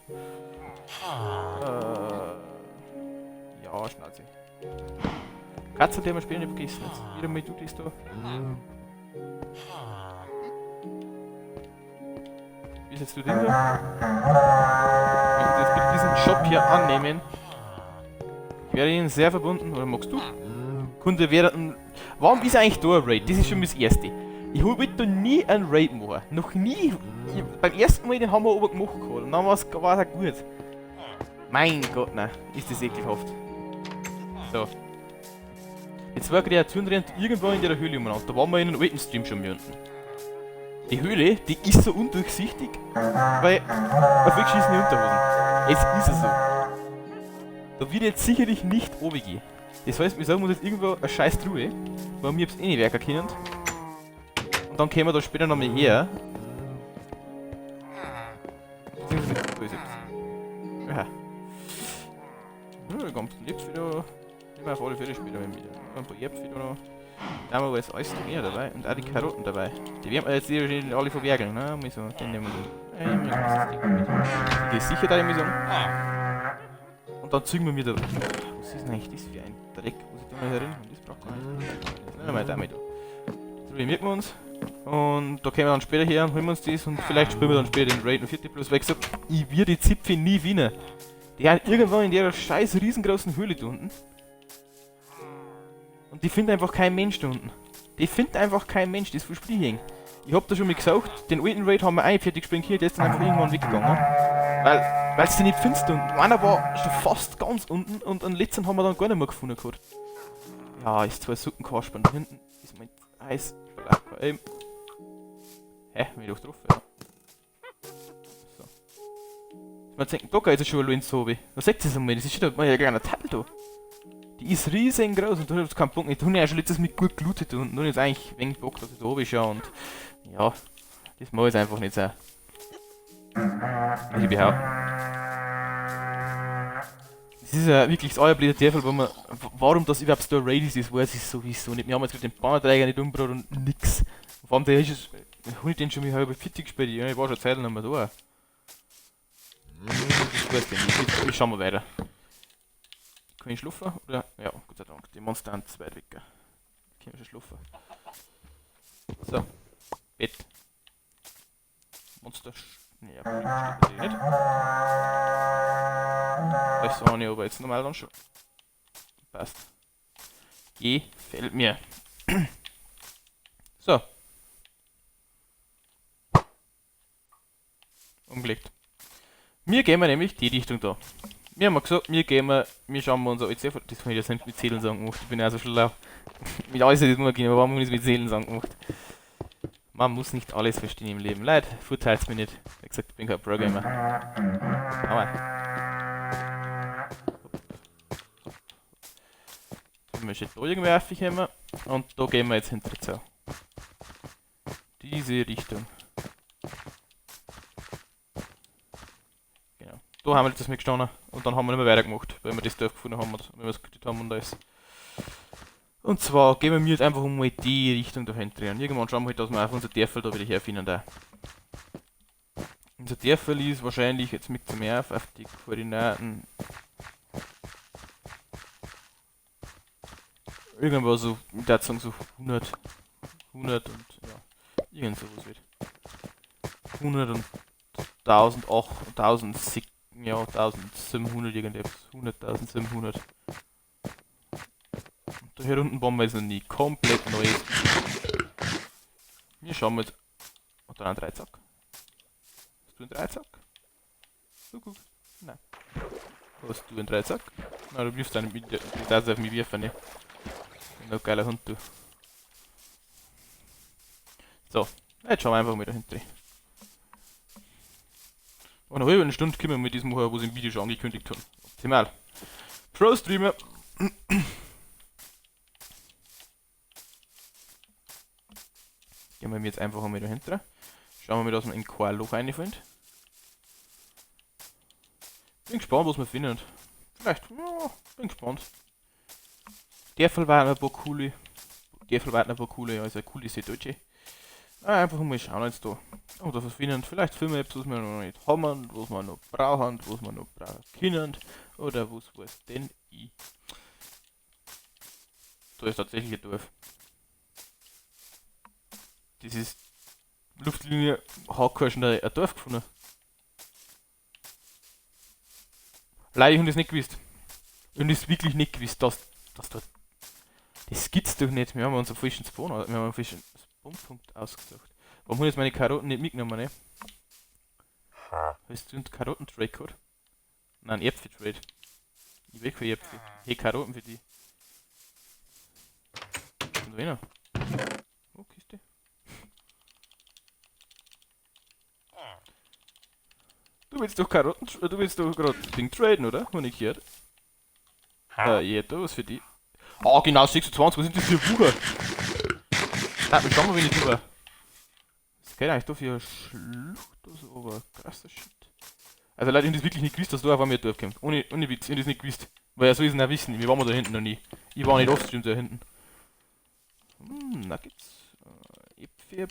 Ja, Schnauze. Katze, die haben wir später nicht vergessen. Jetzt wieder mal du das da. Wie setzt du den da? Ich möchte jetzt mit diesem Job hier annehmen. Ich wäre Ihnen sehr verbunden. Oder magst du? Kunde wäre ein... Warum ist eigentlich da ein Raid? Das ist schon das Erste. Ich habe da nie einen Raid machen. Noch nie. Beim ersten Mal den haben wir aber gemacht gehabt. Und dann war es auch gut. Mein Gott, nein. Ist das ekelhaft. So. Die zwei Kreaturen rennen irgendwo in der Höhle umeinander. Da waren wir in einem alten Stream schon unten. Die Höhle, die ist so undurchsichtig, weil auf weg schießen die Unterhosen. Es ist so. Da wird jetzt sicherlich nicht runtergehen. Das heißt, wir sagen uns jetzt irgendwo eine scheiß Truhe, weil wir es eh nicht werken können. Und dann kommen wir da später nochmal her. Beziehungsweise böse. Ja. Ja, ganz lebst wieder. Nehmen wir auf alle Fälle später wieder. Ein paar Äpfel noch. Da haben wir jetzt alles mehr dabei und auch die Karotten dabei. Die werden wir jetzt hier alle verwerkeln, ne? So, den nehmen wir. Die ist sicher da, ich sagen. Und dann zügen wir wieder. Was ist denn eigentlich das für ein Dreck? Was ist da mal herin? Das braucht man nicht. Das nehmen wir damit da. Die merken wir uns. Und da kommen wir dann später her und holen wir uns das und vielleicht spielen wir dann später den Raid und 40 plus. Weil ich gesagt, ich will die Zipfel nie gewinnen. Die haben irgendwann in der scheiß riesengroßen Höhle da unten. Und die findet einfach kein Mensch da unten. Die findet einfach kein Mensch, das verspreche ich. Ich hab da schon mal gesagt, den alten Raid haben wir fertig gespielt hier, der ist dann einfach irgendwann weggegangen. Weil es die nicht findest und einer war schon fast ganz unten und den letzten haben wir dann gar nicht mehr gefunden gehabt. Ja, ist zwar Suppenkaspern, da hinten ist mein Eis. Hä? Bin ich doch drauf, ja. So. Man denkt, da geht es schon allein so wie. Was sagt das einmal? Das ist schon mal ein kleiner Teil da. Die ist riesengroß und da hat es keinen Punkt nicht. Da habe ich ja schon letztes mit gut gelootet und nun ist eigentlich ein wenig Bock, dass ich da oben schaue und ja, das mache ich einfach nicht so. Ich behaupte. Das ist ja wirklich das allerblöde Teufel, warum das überhaupt da Raid ist, weiß ich sowieso nicht. Wir haben jetzt gerade den Bannerträger nicht umgebracht und nix. Vor allem der ist es. Habe ich den schon mal halb 40 gespielt? Ja, ich war schon Zeit lang nicht mehr da. Das weiß ich nicht. Jetzt schauen wir weiter. Kann ich schlafen? Oder? Ja, Gott sei Dank. Die Monster sind zu weit weg. Kann ich schon schlafen. So. Bett. Monster. Ja, steht nicht. Das habe ich aber jetzt normal dann schon. Passt. Gefällt mir. So. Umgelegt. Wir gehen nämlich die Richtung da. Wir haben gesagt, wir schauen wir unser EC. Das kann ich jetzt nicht mit Seelensang gemacht. Ich bin ja so schlau. Mit alles das muss gehen, aber warum ist es mit Seelensang gemacht? Man muss nicht alles verstehen im Leben. Leid, verurteilt mir nicht. Wie gesagt, ich bin kein Pro-Gamer. Aber. Wenn wir schon da irgendwie aufkommen und da gehen wir jetzt hinter so. Diese Richtung. Genau. Da haben wir jetzt mitgestanden und dann haben wir nicht mehr weitergemacht, weil wir das Dorf gefunden haben und wenn wir es gekriegt haben und alles. Und zwar gehen wir jetzt einfach mal die Richtung dahin drehen. Irgendwann schauen wir halt, dass wir auf unser Dörfel da wieder herfinden da. Unser Dörfel ist wahrscheinlich jetzt mit zum Meer auf die Koordinaten. Irgendwo so, ich würde sagen so 100 und ja, irgend sowas wird. 100 und 1008, 1000, ja, 1700 irgendetwas. 100.700. Und da hier unten bauen wir jetzt noch nie komplett neues. Hier schauen wir jetzt. Hat er einen Dreizack? Hast du einen Dreizack? So gut. Nein. Hast du einen Dreizack? Nein, du wirfst einen mit. Du darfst auf mich werfen, ne? Ein geiler Hund, du. So, jetzt schauen wir einfach mal dahinter. Und nach über eine Stunde kommen wir mit diesem hoch, wo sie im Video schon angekündigt haben. Optimal. Pro Streamer. Gehen wir jetzt einfach mal dahinter. Schauen wir mal, dass wir in kein Loch reinfinden. Bin gespannt, was wir finden. Vielleicht, ja, bin gespannt. Der Fall waren ein paar coole. Ja, ist eine coole Süddeutsche. Einfach mal schauen jetzt da. Oder was finden. Vielleicht finden wir etwas, was wir noch nicht haben, was wir noch brauchen, was wir noch brauchen können. Oder was weiß denn ich. Da ist tatsächlich ein Dorf. Das ist Luftlinie Hardcore schon ein Dorf gefunden. Leider, ich habe das nicht gewusst. Ich habe das wirklich nicht gewusst, dass dort. Das gibt's doch nicht. Wir haben uns einen falschen Spawn, wir haben einen falschen Spawnpunkt ausgesucht. Warum habe ich jetzt meine Karotten nicht mitgenommen, ne? Hast du einen Karottentrade gehabt? Nein, Äpfel-Trade. Ich weg für Äpfel. Hey, Karotten für die. Und wer noch? Oh, Kiste. Du willst doch Karotten, du willst doch gerade Ding traden, oder? Hab ich gehört. Ja, da was für die. Ah, genau, 26, was sind das für Bucher? Nein, schauen wir, wenn ich drüber. Was geht eigentlich da für eine Schlucht oder so, aber krasser Shit. Also Leute, ich hab das wirklich nicht gewusst, dass da auf einmal Dorf kommt. Ohne Witz, ich hab das nicht gewusst. Weil ja so ist es nicht wissen, wir waren da hinten noch nie. Ich war nicht offstream da hinten. Nuggets. Äpfel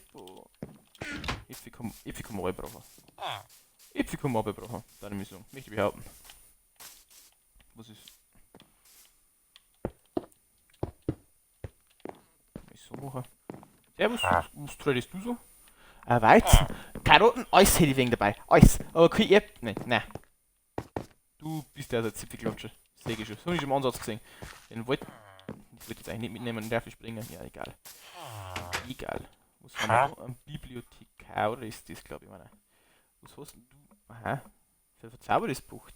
kann man alle brauchen. Äpfel kann man alle brauchen, deine Mission. Möchte ich behaupten. Was ist? So machen. Servus, was tradest du so? Weizen, Karotten, alles hätte ich wegen dabei. Alles. Aber kein Äpfel. Nein. Du bist ja der Zipfelklatscher. Sehe ich schon. So habe ich schon im Ansatz gesehen. Den wollte ich jetzt eigentlich nicht mitnehmen, den darf ich springen. Ja, egal. Egal. Was haben wir da? Ein Bibliothekar ist das, glaube ich, meine. Was hast denn du? Aha. Für verzaubertes Buch.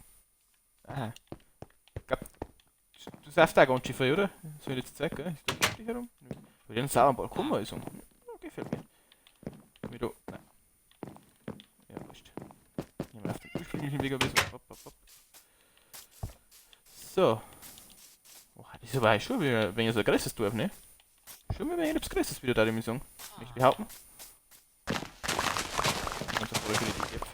Aha. Ich glaub, du sagst auch ganz schön viel, oder? Soll ich jetzt zeigen, gell? Ist das richtig herum? Nö. Weil den sauren Balkon mal so. Ja, gefällt mir. Wie da. Nein. Ja, wurscht. Nehmen wir auf den ursprünglichen Weg ein bisschen. Hopp, hopp, hopp. So. Oh, das ist aber schon wieder, wenn ihr so ein größeres Dorf, ne? Schon wieder etwas Größeres wieder da, die Mission. Nicht behaupten. Und so voll für die Äpfel.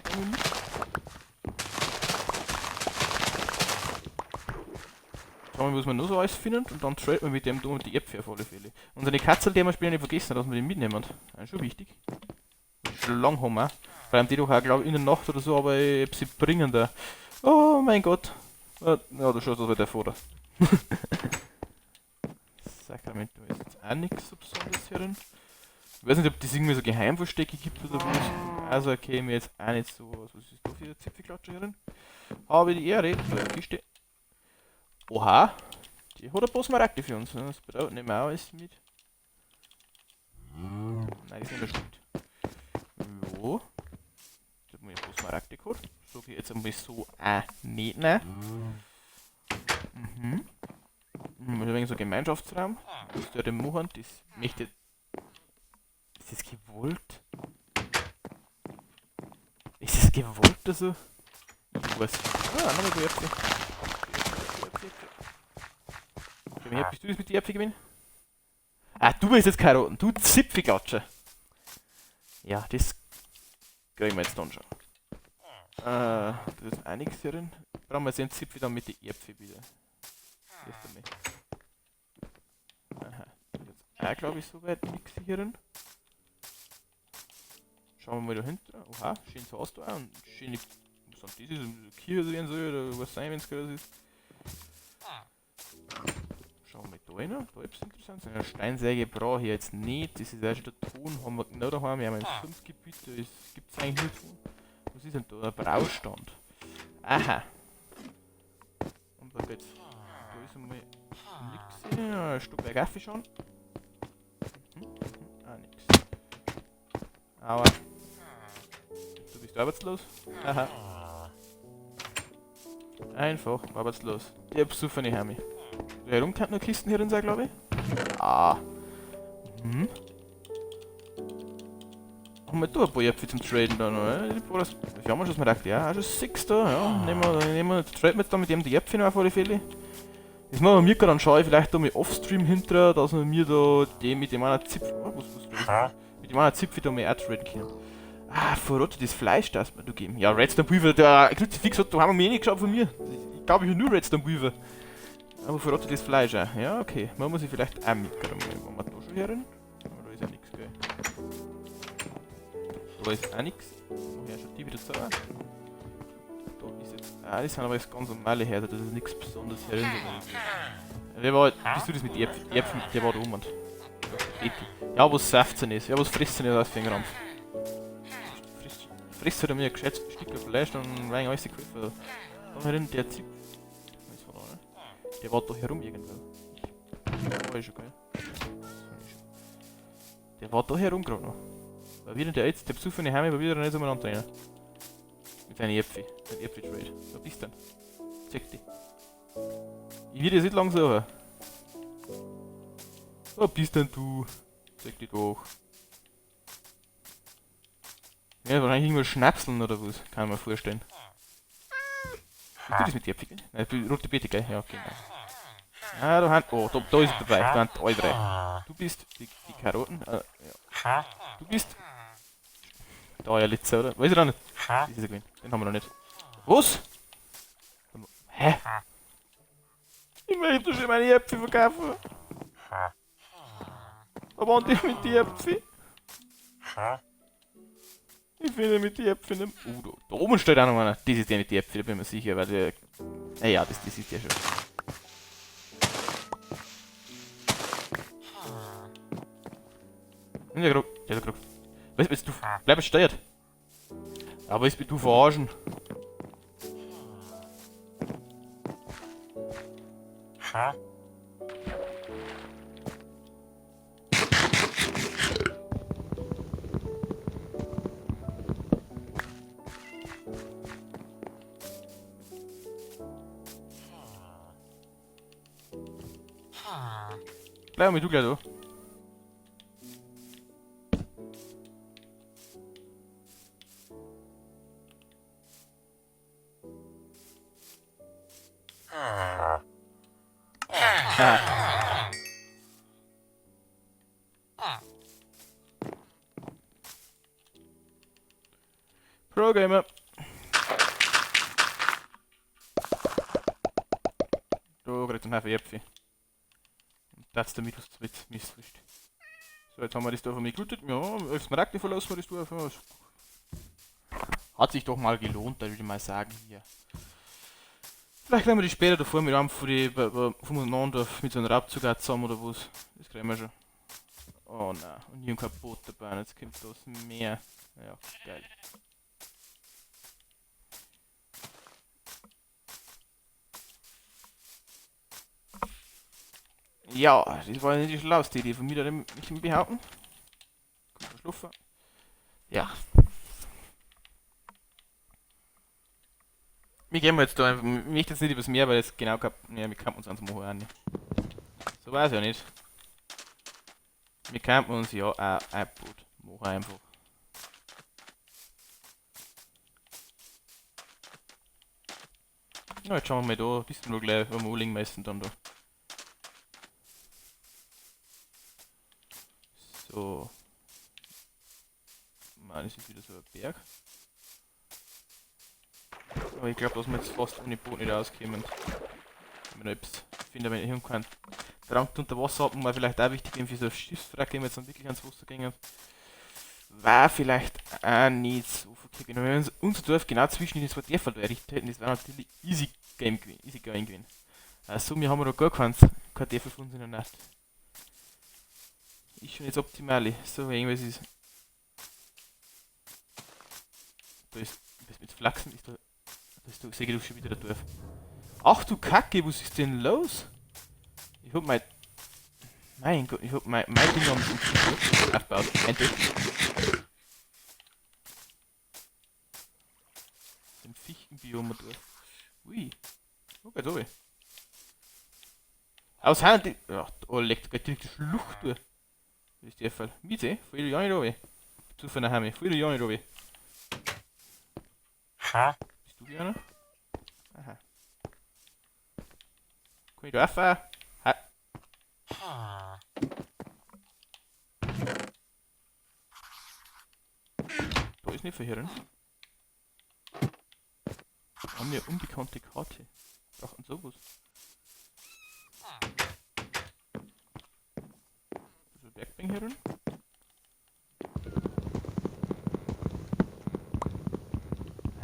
Schauen wir, was wir noch so alles finden und dann traden wir mit dem da und die Äpfel auf alle Fälle. Und seine Katzel, die wir spielen, nicht vergessen, dass wir den mitnehmen. Das ist schon wichtig. Schon lang haben wir. Vor allem die doch auch, glaube ich, in der Nacht oder so, aber sie bringen da. Oh mein Gott. Ja, du schaust, das wird der Vorder. Sacramento ist jetzt auch nichts so besonders hier drin. Ich weiß nicht, ob das irgendwie so Geheimverstecke gibt oder was. Also okay, mir jetzt auch nicht so aus. Was ist da für eine Zipfelklatsche hier drin? Habe die Ehre, Kiste. Oha! Die hat ein paar Smaragde für uns. Das bedeutet nicht mehr alles mit. Nein, die sind bestimmt. Jo. Da hat mir ein paar Smaragde gehabt. Sag ich jetzt einmal so auch nicht, ne? Mhm. Ein wenig so Gemeinschaftsraum. Was die denn machen, das möchte. Ist das gewollt? Ist das gewollt oder so? Ich weiß. Ah, noch mal Äpfel. Bist du das mit den Äpfeln gewinnen? Ah, du bist jetzt Karotten, du Zipfelklatscher. Ja, das kriegen wir jetzt dann schon. Da ist auch nichts hier drin. Brauchen wir jetzt den Zipfel dann mit den Äpfeln wieder. Hier ist damit. Aha. Jetzt auch glaube ich soweit nichts hier drin. Schauen wir mal da hinten. Oha, schön so hast du auch. Und schöne. Was ist das? Kirche sehen soll oder was sein, wenn es groß ist. Schauen wir mal da rein. Da ist es interessant. So eine Steinsäge brauche ich jetzt nicht. Das ist erst der Ton. Haben wir genau daheim. Wir haben ein Sumpfgebiet. Da gibt es eigentlich nicht Ton. Was ist denn da? Ein Braustand. Aha. Und da geht's. Da ist einmal nix. Ja, ein Stück Kaffee schon. Ah, nix. Aber. Du bist arbeitslos? Aha. Einfach arbeitslos. Die besoffene Hermi. Warum kann noch Kisten hier drin sein, glaube ich? Ah. Mhm. Haben wir da ein paar Äpfel zum Traden da noch, ne? Das haben wir schon mal gedacht, ja, schon 6 da, ja. Nehmen wir, traden wir jetzt da mit dem die Äpfel noch auf alle Fälle. Das machen wir mir gerade anschauen, vielleicht da mal Offstream hinterher, dass wir mir da den mit dem einen Zipfel. Oh, mit dem einen Zipfel da mal auch traden können. Ah, verrottetes Fleisch, das mir da geben. Ja, Redstone Weaver, der Kruzifix hat, da haben wir eh nicht geschaut von mir. Ich glaube, ich habe nur Redstone Weaver. Aber verrottetes Fleisch auch. Ja, okay. Man muss sich vielleicht auch mitgeben. Wollen wir da schon herin? Aber da ist ja nichts, gell. Da ist auch nichts. Ja, schon die wieder zu. Da ist jetzt. Ah, das sind aber jetzt ganz normale Härte, das ist nichts Besonderes herin. Wer war. Bist du das mit Äpfel? Die Äpfel, der war da oben. Ja, was Saftzen ist. Ja, was frisst denn das für ein Krampf? Frisst halt mir ein gescheites Stück Fleisch, dann war ich alles geholfen. Da herin der Zip. Der war da herum irgendwo. Der war ich schon, gell? Der war da herum gerade noch. War wieder der jetzt, der besoffene Heime war wieder nicht umeinander rein. Mit seinen Äpfeln. Mit Äpfel-Trade. Wo bist du denn? Zeig dich. Ich will jetzt nicht lang suchen. Wo bist denn du? Zeig dich doch. Ja, wahrscheinlich irgendwo schnapseln oder was, kann ich mir vorstellen. Bist du das mit Äpfeln? Nein, rote Beete, gell? Ja, genau. Ah, da haben. Oh, da ist er dabei. Da haben alle drei. Du bist die Karotten. Ja. Du bist. Da ja Litze, oder? Weiß ich auch nicht. Das ist er gewesen. Den haben wir noch nicht. Was? Hä? Ich möchte schon meine Äpfel verkaufen. Da waren die mit den Äpfeln. Ich finde mit den Äpfeln nicht. Da oben steht auch noch einer. Das ist der mit den Äpfeln, da bin ich mir sicher, weil der. Ja, das ist der schon. Ja, grad. Ja, grad. Was bist du? Bleib steuert. Aber was bist du verarschen? Bleib mal du gleich da. Pro-Gamer. Da kriegt ein Haufen Äpfel. Und das ist der Mistwist. So, jetzt haben wir das da von mir gelootet. Ja, als Smaragde verlassen wir das da einfach. Hat sich doch mal gelohnt, da würde ich mal sagen hier. Vielleicht werden wir die später davor mit einem von voneinander mit so einem Raubzug zusammen oder was. Das kriegen wir schon. Oh nein, und hier kein Boot dabei, jetzt kommt das Meer. Ja, geil. Ja, das war nicht die schlauste Idee von mir, da mich behaupten. Kann man schluffen. Ja. Wir gehen jetzt da einfach, ich möchte jetzt nicht übers Meer, weil es genau gehabt, ja, wir campen uns ans Moor an. So weiß ich ja nicht. Wir campen uns ja auch ein Boot machen einfach. Na, jetzt schauen wir mal da, bist du noch gleich am Oling meisten dann da. So. Mann, das ist wieder so ein Berg. Aber ich glaube, dass wir jetzt fast ohne Boot nicht auskommen. Wenn wir noch etwas finden, wenn ich irgendwann Trank unter Wasser haben, mal vielleicht auch wichtig für so ein Schiffswrack, wenn wir jetzt dann wirklich ans Wasser gehen. War vielleicht auch nicht so verkehrt. Wenn wir unser Dorf genau zwischen den zwei Dörfern errichtet hätten, das wäre natürlich easy game gewesen, easy going gewesen. Also wir haben da gar kein Dörfer von uns in der Nacht. Ist schon jetzt optimal. So, irgendwas ist. Da ist das mit Flachsen, ist da. Sehe ich schon wieder der Dorf. Ach du Kacke, was ist denn los? Ich hab mein Gott, ich hab mein Ding am aufgebaut. Endlich. Dem Fichtenbiom durch. Ui. Wo geht's oben? Aus Hand. Ja, oh, leckt gleich direkt die Schlucht durch. Das ist der Fall. Miete? Voll ja nicht oben. Zu von der Heime. Voll ja nicht oben. Ha? Bist du gerne? Aha. Kann ich da auffahren? Ha. Ha? Da ist nicht verhirren. Wir haben ja unbekannte Karte. Brauchen sowas. Also Bergbänk herin.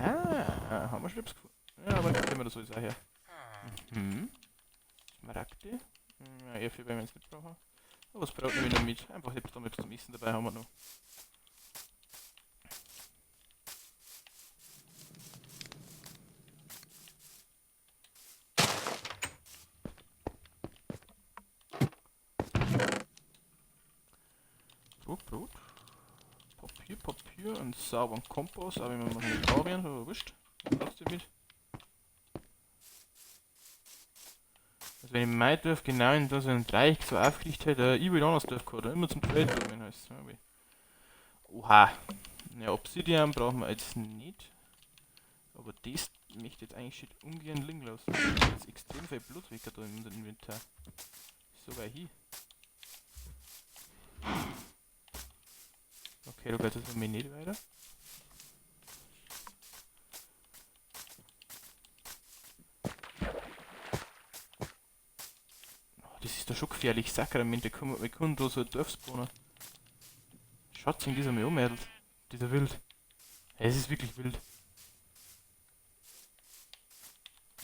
Ah, haben wir Schlips gefunden. Ja, aber dann nehmen wir das so auch her. Mhm. Smaragde. Ja, eher viel, wenn wir es mit brauchen. Aber was brauchen wir noch mit? Einfach selbst damit zum Essen dabei haben wir noch. Brot. Papier und sauberen Kompost, aber wenn wir noch nicht probieren, aber wurscht. Lasst ihr mit. Also wenn ich mein Dorf genau in so einem Dreieck so aufgerichtet hätte, ich will anders Dorf gehabt, immer zum Trade wenn heißt. Oha. Ja, Obsidian brauchen wir jetzt nicht. Aber das möchte ich jetzt eigentlich schon ungern liegen lassen. Das ist jetzt extrem viel Blutwecker da in unserem Inventar. So weit hin. Okay, da geht es mir nicht weiter. Oh, das ist doch schon gefährlich, Sakrament, wir können da so ein Dorf spawnen. Schaut sich dieser mal um, Mädels. Dieser Wild. Es ist wirklich wild.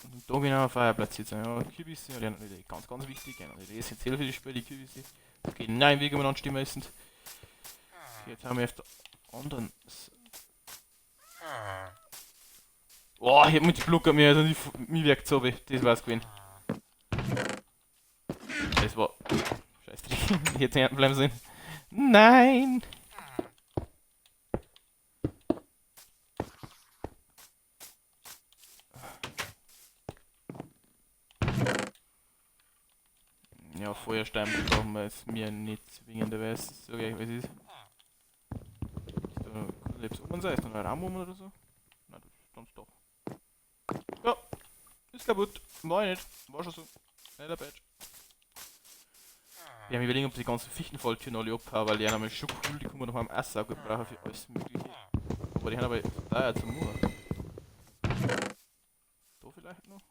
Und da genau auf Feierplatz jetzt. Ja, Kürbisse, ja, die sind ganz, ganz wichtig. Ja, die essentiell für die Spiele, die Kürbisse. Genau im Weg umeinander stehen meistens. Jetzt haben wir auf der anderen. Oh, ich hab mit Bluck an mir, also mein Werkzeug, das war's gewesen. Das war. Scheißdreck, ich hätte hinten bleiben sollen. Nein! Ja, Feuerstein brauchen wir jetzt mir nicht zwingenderweise. So gleich, was ist. Ist da selbst oben sein? Ist da noch ein Raum oben oder so? Nein, das ist sonst doch. Ja, ist kaputt. War ich nicht. War schon so. Nicht der Badge. Wir haben überlegt, ob die ganzen Fichtenfalltüren alle abhauen, weil die haben schon cool, die kann man noch am Asssauger brauchen für alles Mögliche. Aber die haben aber da zum Mauer. Da vielleicht noch?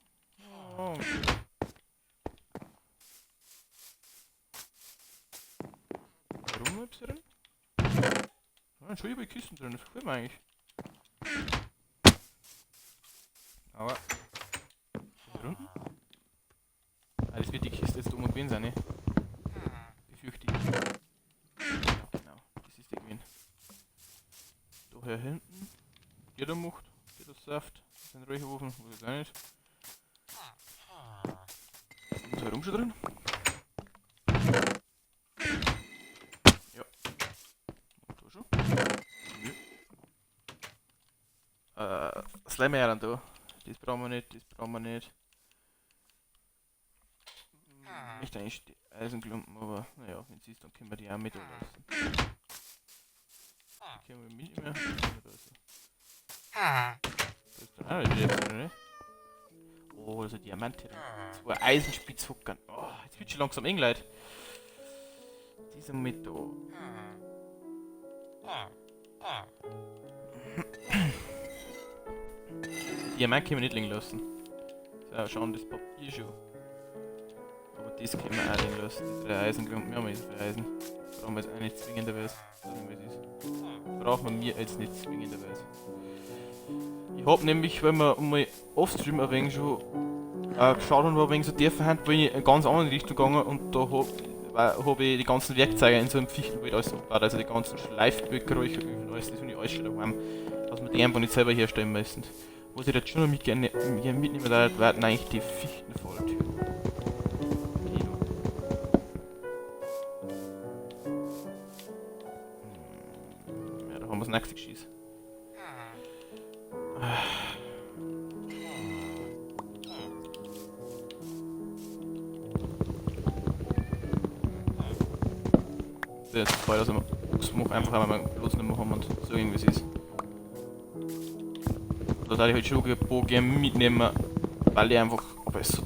Oh, okay. Warum hab ich drin? Ah, schon über Kisten drin, das gefällt mir eigentlich. Aber. Hier unten? Ah, das wird die Kiste jetzt um und gewesen sein, ne? Befürchte ich. Ja, genau, das ist die gewesen. Da hier hinten. Jeder macht, jeder Saft. Das ist ein Räucherofen, weiß ich auch nicht. Und herum schon drin. Ja. Und da schon. Ja. Slime ja dann da. Das brauchen wir nicht, das brauchen wir nicht. Nicht eigentlich die Eisenklumpen, aber naja, wenn es ist, dann können wir die auch mit lassen. Die können wir mit mehr. Da ist dann auch nicht wieder drin, ne? Oh, da ist ein Diamant hier drin. Zwei Eisenspitzhockern. Oh, jetzt wird schon langsam eng, Leute. Dieser mit da. Diamant können wir nicht liegen lassen. So, schauen, das Papier schon. Aber das können wir auch liegen lassen. Die 3 Eisenklumpen, wir haben jetzt 3 Eisen. Brauchen wir jetzt auch nicht zwingenderweise. Brauchen wir mir jetzt nicht zwingenderweise. Ich hab nämlich, weil wir mal offstream ein wenig schon geschaut und war ein wenig so tiefer Hand, bin ich in eine ganz andere Richtung gegangen und da hab ich die ganzen Werkzeuge in so einem Fichtenwald alles umgebaut, also die ganzen Schleifböcke, Räucheröfen, alles, das habe ich alles schon daheim, dass wir die einfach nicht selber herstellen müssen. Was ich jetzt schon noch mitnehmen würde, wären eigentlich die Fichtenfalltür. Ja, da haben wir das nächste Geschiss. Das ist voll, dass wir Ochsmuch einfach einmal bloß nicht mehr haben und so irgendwie es ist. Da darf ich halt schon gerne mitnehmen, weil ich einfach so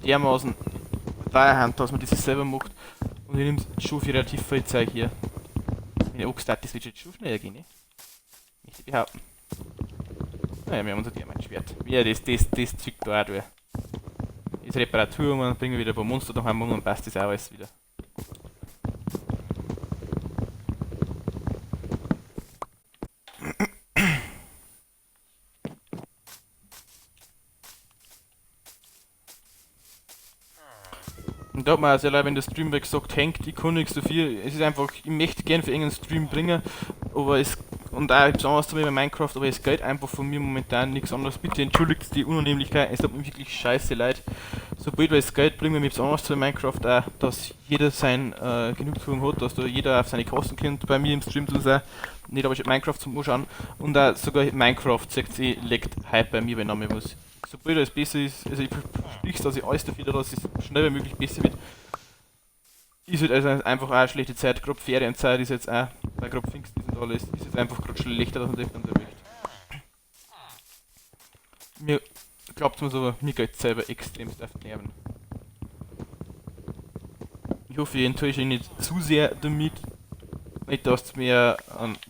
dermaßen Hand, dass man das selber macht. Und ich nehme schon für relativ viel Zeug hier. Meine Axt, das wird jetzt schon schneller gehen, ne? Nicht behaupten. Naja, wir haben unser Diamantschwert. Ja, das Zeug da auch durch. Das Reparatur und dann bringen wir wieder ein paar Monster daheim und dann passt das auch alles wieder. Und da hat man auch sehr leid, wenn der Stream weg sagt, hängt, ich kann nichts dafür. Es ist einfach, ich möchte gerne für irgendeinen Stream bringen, aber es, und auch besonders bei Minecraft, aber es geht einfach von mir momentan nichts anderes. Bitte entschuldigt die Unannehmlichkeit, es tut mir wirklich scheiße leid. Sobald wir das Geld bringen wir nichts anderes zu Minecraft auch, dass jeder sein Genugtuung hat, dass da jeder auf seine Kosten kommt, bei mir im Stream zu sein. Nicht aber schon Minecraft zum Anschauen. Und auch sogar Minecraft sagt sie, legt Hype bei mir, wenn er was. Sobald es besser ist, also ich verspreche, dass ich alles dafür tue, dass es schnell wie möglich besser wird. Ist halt also einfach auch eine schlechte Zeit, gerade Ferienzeit ist jetzt auch, weil gerade Pfingsten ist und alles, ist jetzt einfach gerade schlechter, dass man das dann erwischt. Mir glaubt mir aber, mir geht es selber extrem auf die Nerven. Ich hoffe, ich enttäusche ihn nicht zu sehr damit. Nicht, dass ihr mir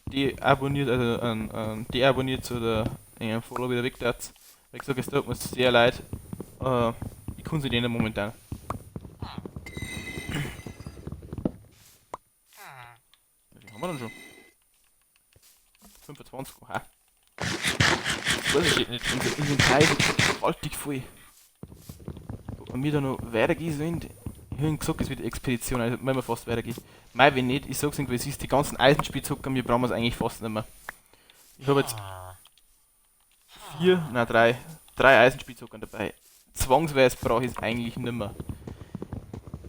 deabonniert, also deabonniert oder einen Follow wieder weg tat. Wie gesagt, es tut mir sehr leid. Ich kann sie denen momentan. Wie haben wir dann schon? 25, aha. Das weiß ich nicht, unser Inventar ist gewaltig voll. Wenn wir da noch weitergehen sollen, ich habe gesagt, es wird Expedition, also wenn wir fast weitergehen. Mei, wenn nicht, ich sag's irgendwie, es ist die ganzen Eisenspitzhacken, wir brauchen es eigentlich fast nicht mehr. Ich habe jetzt 3 Eisenspitzhacken dabei. Zwangsweise brauche ich es eigentlich nicht mehr.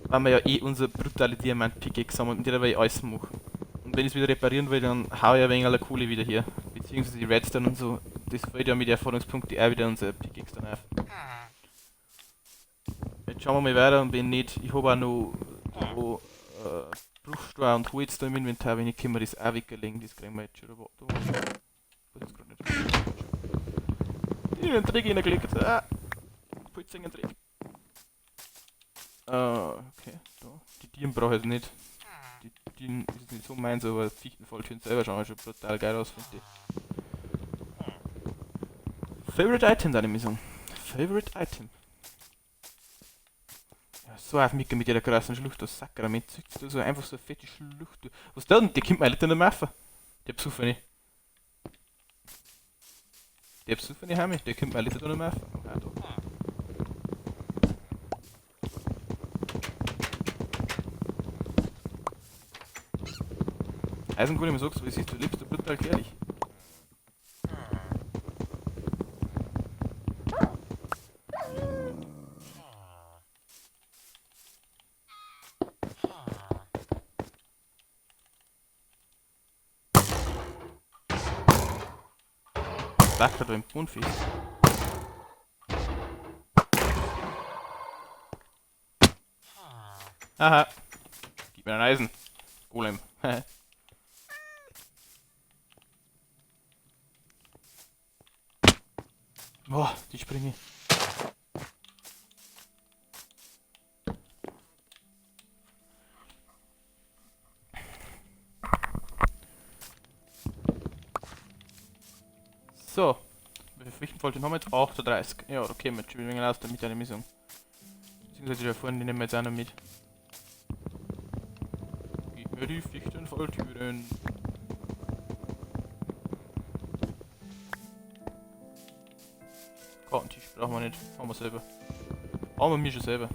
Weil wir ja eh unser brutale Diamant-Pickaxe haben und mit der ich alles mache. Und wenn ich es wieder reparieren will, dann hau ich ein wenig alle Kohle wieder hier. Beziehungsweise die Redstone und so. Das fällt ja mit den Erfahrungspunkten auch wieder unser Pickaxe dann auf. Jetzt schauen wir mal weiter und wenn nicht, ich habe auch noch Bruchstein und Holz da im Inventar, wenn ich kann wir das auch weglegen, das kriegen wir jetzt schon. Da weiß jetzt gerade nicht. Ich habe einen Trick hingelegt. Putzigen Trick. Okay, da. Die Tieren brauche ich jetzt nicht. Die Tieren ist nicht so meins, aber Fichtenfalltüren selber schauen schon brutal geil aus, finde ich. Favorite Item, deine Mission. Favorite Item. Ja, so auf mich mit der krassen Schlucht, das Sakrament, du so einfach so eine fette Schlucht. Was ist denn? Die kommt mir nicht in der Maffe. Der Besucher nicht. Der Besucher nicht heim, der kommt mir nicht in der Maffe. Eisenkohle, mir sagst du, wie siehst du, lebst du brutal gefährlich. Sagt er da im Mondfisch. Aha. Gib mir ein Eisen. Golem. Boah, die Springe. So. Wie Wie viel Fichtenfolge haben wir jetzt? 38. Ja, da kämen wir jetzt schon wieder ein wenig aus damit eine Missung. Beziehungsweise da vorne, die nehmen wir jetzt auch noch mit. Gib mir die Fichtenfalltüren. Kartentisch brauchen wir nicht. Haben wir selber. Haben wir schon selber.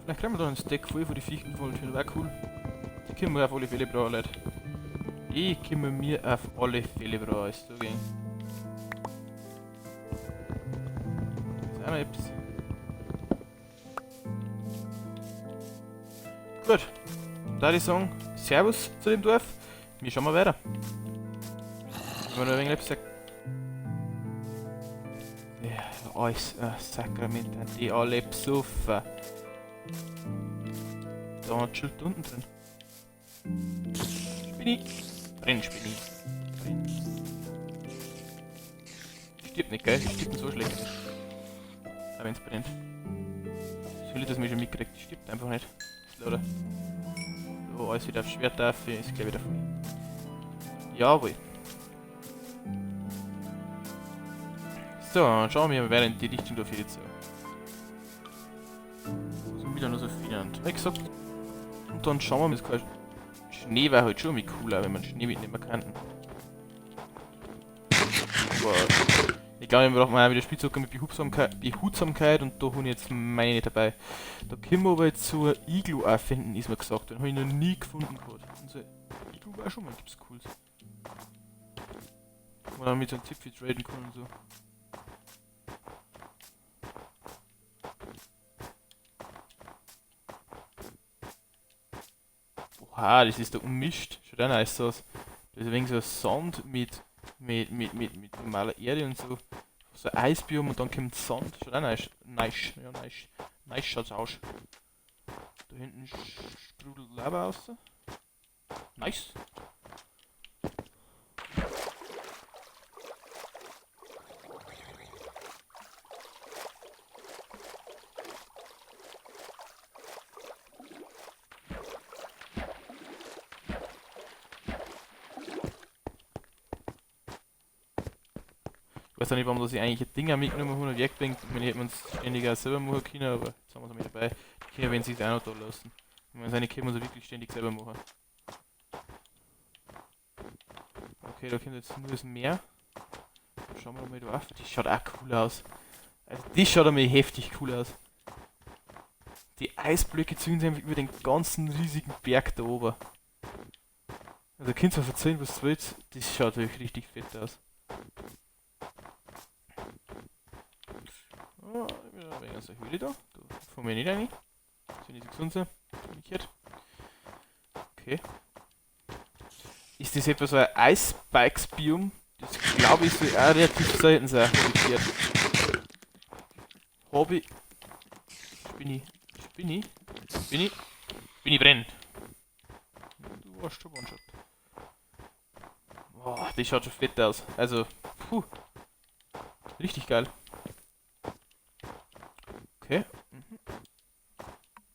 Vielleicht kriegen wir da einen Stack voll von die Fichtenfalltüren. Wäre cool. Die können wir auf alle Fälle brauchen, Leute. Die können wir auf alle Fälle brauchen, ist so gehen. Ist auch noch etwas. Gut, da würde ich sagen, Servus zu dem Dorf. Wir schauen mal weiter. Wenn wir noch ein wenig etwas sagen. Ja, alles Sakrament, die alle besoffen. Da hat Schild unten drin. Spinni. Brenn, Spinni. Brenn. Stirbt nicht, gell? Stirbt so schlecht. Aber wenn es brennt. Das will ich, dass man schon mitkriegt. Stirbt einfach nicht. Oder? So, alles wieder auf Schwert dafür, ist gleich wieder voll. Jawohl. So, dann schauen wir mal in die Richtung da für jetzt so. Wo sind wieder noch so viele? Wie gesagt. Und dann schauen wir mal, das kann Schnee wäre halt schon cooler, wenn man Schnee mitnehmen kann. Wow. Ich glaube, wir brauchen mal wieder Spielzucker mit Behutsamkeit und da habe ich jetzt meine nicht dabei. Da können wir aber jetzt so ein Iglu auch finden, ist mir gesagt. Den habe ich noch nie gefunden gehabt. Und so ein Iglu war schon mal etwas Cooles. Wo man dann mit so einem Zipfel traden kann und so. Oha, das ist da ummischt. Schaut auch nice aus. Das ist ein wenig so Sand mit normaler Erde und so. So ein Eisbiom und dann kommt Sand. Schaut auch nice. Nice. Ja, nice. Nice schaut's aus. Da hinten sprudelt Lava raus. Nice. Ich weiß auch nicht, warum dass ich eigentlich ein Dinger mitgenommen habe und wegbringt. Ich meine, hätten wir uns ständig auch selber machen können, aber jetzt haben wir es mit dabei. Die können wir wenn sie es auch noch da lassen. Ich meine, seine können wir so wirklich ständig selber machen. Okay, da kommt jetzt nur das Meer. Schauen wir mal da auf. Die schaut auch cool aus. Also die schaut einmal heftig cool aus. Die Eisblöcke ziehen sich einfach über den ganzen riesigen Berg da oben. Also könnt ihr mir verzeihen, was ihr wollt. Das schaut wirklich richtig fett aus. Oh, wieder ein wenig so Höhle da. Da fahren wir nicht rein. Sind nicht gesund sein. Okay. Ist das etwa so ein Eisbikes-Biom? Das glaube ich soll auch relativ selten sein, habe ich gehört. Hobby. Spinni brennen. Du warst schon One-Shot. Boah, die schaut schon fett aus. Also, puh. Richtig geil. Okay.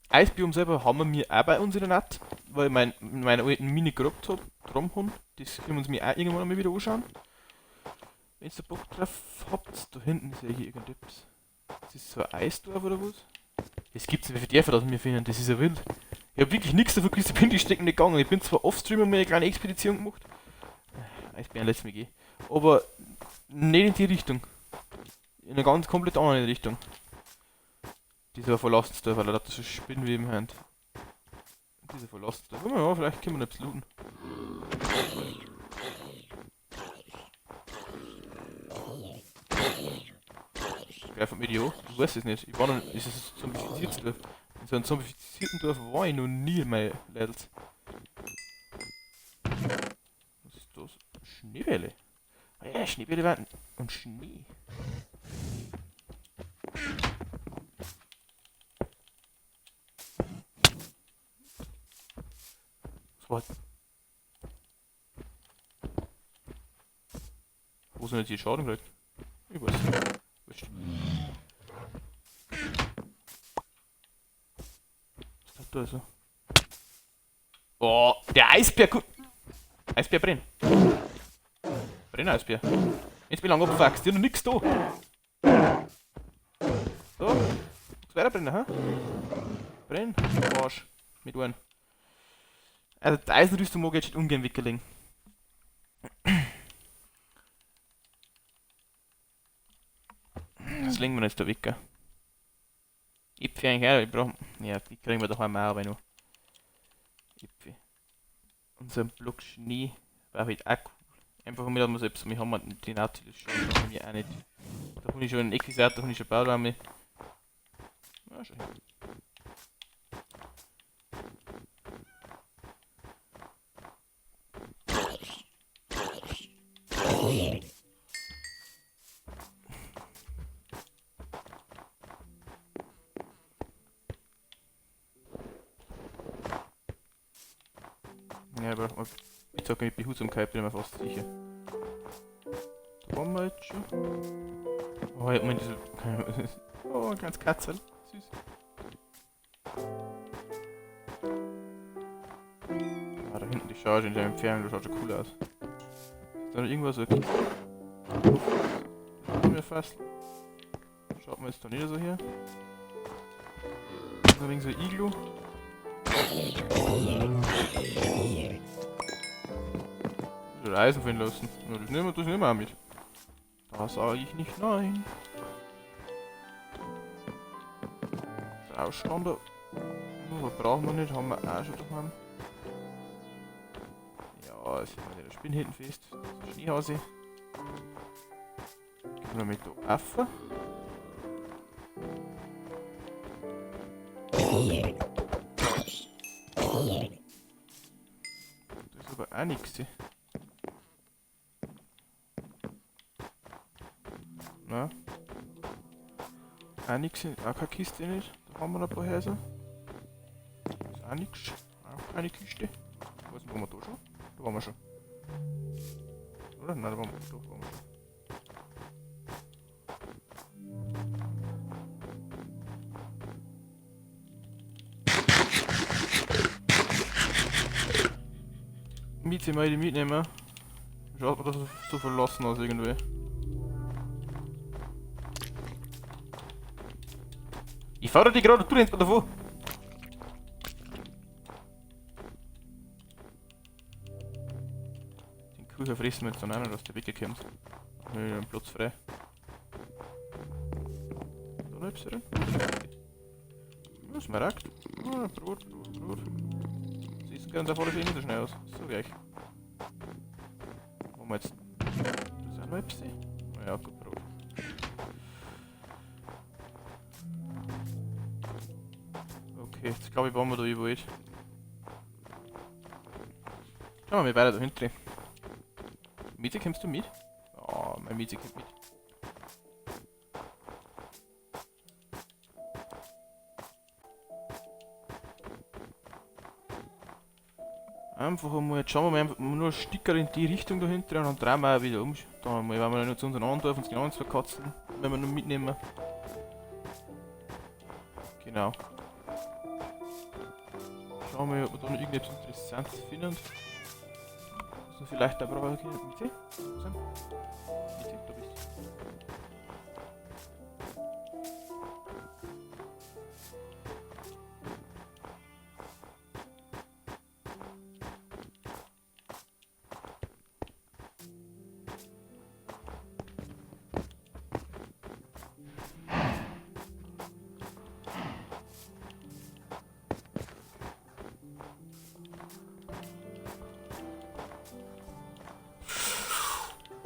Eisbiom selber haben wir mir auch bei uns in der Nacht, weil ich meine alten Mini gerobbt habe, drum haben. Das können wir uns mir auch irgendwann einmal wieder anschauen. Wenn ihr Bock drauf habt, da hinten sehe ich irgendetwas. Das ist so ein Eisdorf oder was? Das gibt's nicht, wie viel das wir finden, das ist ja wild. Ich habe wirklich nichts davon gewusst, ich bin die Strecken nicht gegangen. Ich bin zwar off-stream und mir eine kleine Expedition gemacht. Eisbären lässt mich gehen. Aber nicht in die Richtung. In eine ganz komplett andere Richtung. Dieser Verlassensdorf, weil er hat so Spinnweben hat. Dieser Verlassensdorf. Ja, vielleicht können wir noch etwas looten. Greif mir die an. Ich weiß es nicht. Ich war noch. Ist es ein zombifiziertes Dorf? In so einem zombifizierten Dorf war ich noch nie in meinen Levels. Was ist das? Schneebälle. Ah ja, Schneebälle warten. Und Schnee. Was war das? Wo sind jetzt die Schaden gelegt? Ich weiß nicht. Wurscht. da ist er. Oh, der Eisbär, Eisbär brennt. Brenn Eisbär. Jetzt wie lange abfuckst, die haben noch nix da. So, muss weiter brennen, hä? Brenn, Arsch. Mit einem. Also die Eisenrüstung mag ich jetzt ungern weglegen. Das legen wir jetzt da weg, gell? Ipfi eigentlich her, ich brauch... Ja, die kriegen wir daheim auch, aber noch. Ipfi. Und so ein Block Schnee wäre halt auch cool. Einfach damit wir selbst, wir haben die Nautilus schon, da haben wir auch nicht. Da habe ich schon einen Equisator, da habe ich schon gebaut, haben wir. Ja, schon. Ja, aber ich sage mit Behutsamkeit bin ich mir fast sicher. Da waren wir jetzt schon. Oh, ich hab mir diese. Oh, ein ganz Katzel. Süß. Ah, da hinten die Charge in der Entfernung, das schaut schon cool aus. Ist da noch irgendwas so? Haben wir fast. Schaut man jetzt da nicht so her. Noch wegen so Iglu. Ich will Eisen fallen lassen. Ja, das nehmen wir auch mit. Da sage ich nicht nein. Ausstander. Was brauchen wir nicht, haben wir auch schon daheim. Ja, es ist mal der Spinn hinten fest. Das ist Schneehase. Gehen wir mit da Affe. Das ist aber auch nichts. Na? Auch nichts, auch keine Kiste nicht. Da haben wir noch ein paar Häuser. Das ist auch nichts. Auch keine Kiste. Was waren wir da schon? Da waren wir schon. Oder? Nein, da waren wir schon. Miete mal die mitnehmen. Schaut man, dass es so verlassen aus irgendwie. Ich fahre die gerade, du rennst mir davon. Den Kuchen fressen wir jetzt dann auch, dass der wegkommt. Dann habe ich einen Platz frei. Da noch etwas drin. Was merkt? Ah, Brot. Siehst du ganz auf alle Fälle nicht so schnell aus. So gleich. Machen wir jetzt. Das ist auch noch etwas. Ja, gut, Brot. Okay, jetzt glaube ich, waren wir da überall. Schauen wir mal weiter da hinten. Miete, kommst du mit? Ja, mein Miete kommt mit. Einfach einmal, jetzt schauen wir mal einfach nur ein Sticker in die Richtung da hinten und dann drehen wir auch wieder um. Dann mal, wenn wir noch zu unseren anderen dürfen, uns genau verkatzen, wenn wir noch mitnehmen. Genau. Schauen wir, ob wir da noch irgendetwas Interessantes finden. So vielleicht da brauchen wir hier. Mitte? Wo sind? Mitte, da bist du.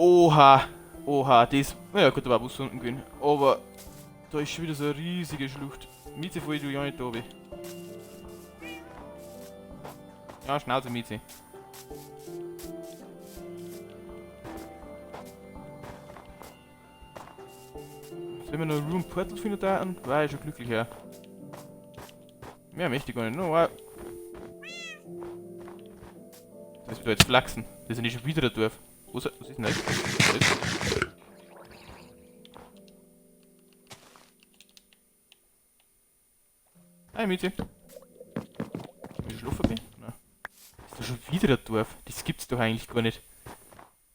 Oha, oha, das. Naja, gut, da war Bus unten gehen. Aber da ist schon wieder so eine riesige Schlucht. Mieze voll, du ja nicht da oben. Ja, Schnauze, Mieze. Wenn wir noch Room Portal finden da, war ich schon glücklich, ja. Mehr möchte ich gar nicht. No, wow. Das wird jetzt flachsen. Das ist nicht schon wieder ein Dorf. Was ist denn das? Hi, Miete. verschlafen bin? Nein. Ist da schon wieder ein Dorf? Das gibt's doch eigentlich gar nicht.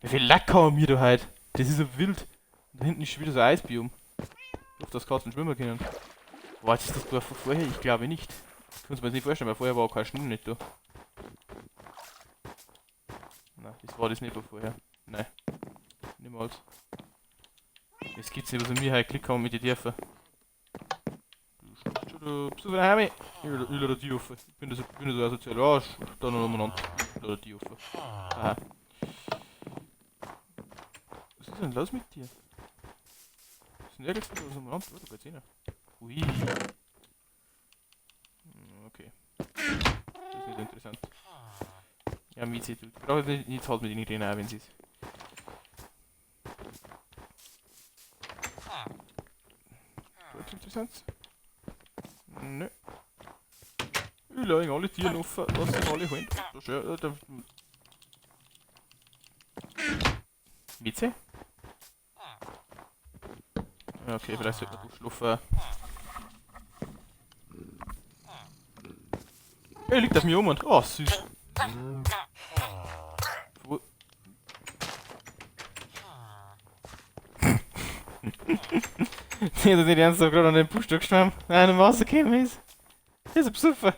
Wie viel Lack haben wir da heute? Das ist so wild. Und da hinten ist schon wieder so ein Eisbiom. Ich hoffe, dass Katzen schwimmen können. War jetzt das Dorf von vorher? Ich glaube nicht. Ich kann es mir jetzt nicht vorstellen, weil vorher war auch kein Schnee nicht da. Nein, das war das nicht von vorher. Nein. Niemals. Das gibt's nicht, was wir heute Glück haben mit den Dörfern. Bist du daheim? Ich lade die auf. Ich bin da so asozial. Ja, da noch umeinander. Ich lade die auf. Aha. Was ist denn los mit dir? Was ist denn nirgends was umeinander? Oh, da geht's hin. Ui. Okay. Das ist nicht interessant. Ja, Miezi, du brauchst nicht halt mit ihnen reden, auch wenn sie es. Was interessant? Nö. Ich lasse alle Tiere offen, lass sie alle holen. Da schau, da. Miezi? Ja, okay, vielleicht sollte man durchschlafen. Er liegt auf mir um und. Oh, süß. Nee, das ist nicht ernsthaft gerade an den Busch geschwommen. Nein, am Wasser gekommen ist. Der ist ein Besucher.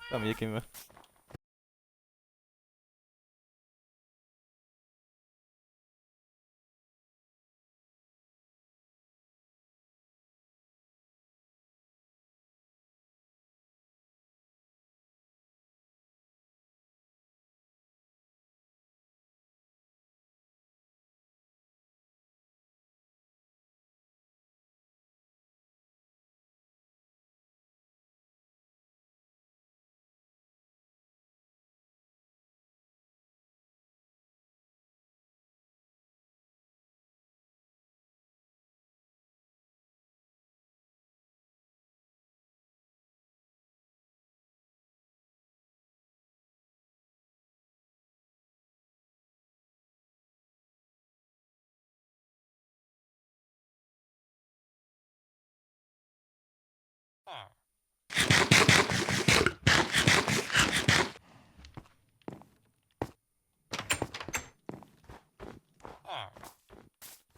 Da haben wir gekommen.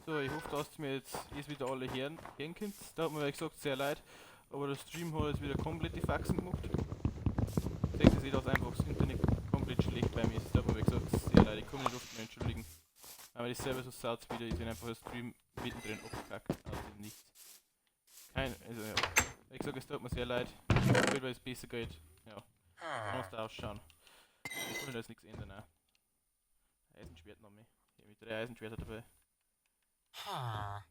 So, ich hoffe, dass mir jetzt wieder alle hören könnt. Da hat mir wie gesagt sehr leid, aber der Stream hat jetzt wieder komplett die Faxen gemacht. Seht ihr, dass einfach das Internet komplett schlecht bei mir ist. Da hat mir wie gesagt sehr leid, ich kann mich nicht oft mehr entschuldigen. Aber das selber so saut wieder, ich bin einfach der Stream mittendrin abgekackt, aus dem Nichts. Also ja, wie gesagt, es tut mir sehr leid. Ich will, weil es besser geht. Ja, dann muss da ausschauen. Ich kann da jetzt nichts ändern, ne? Eisenschwert noch mehr. Ich habe mit 3 Eisenschwerter dabei. Aber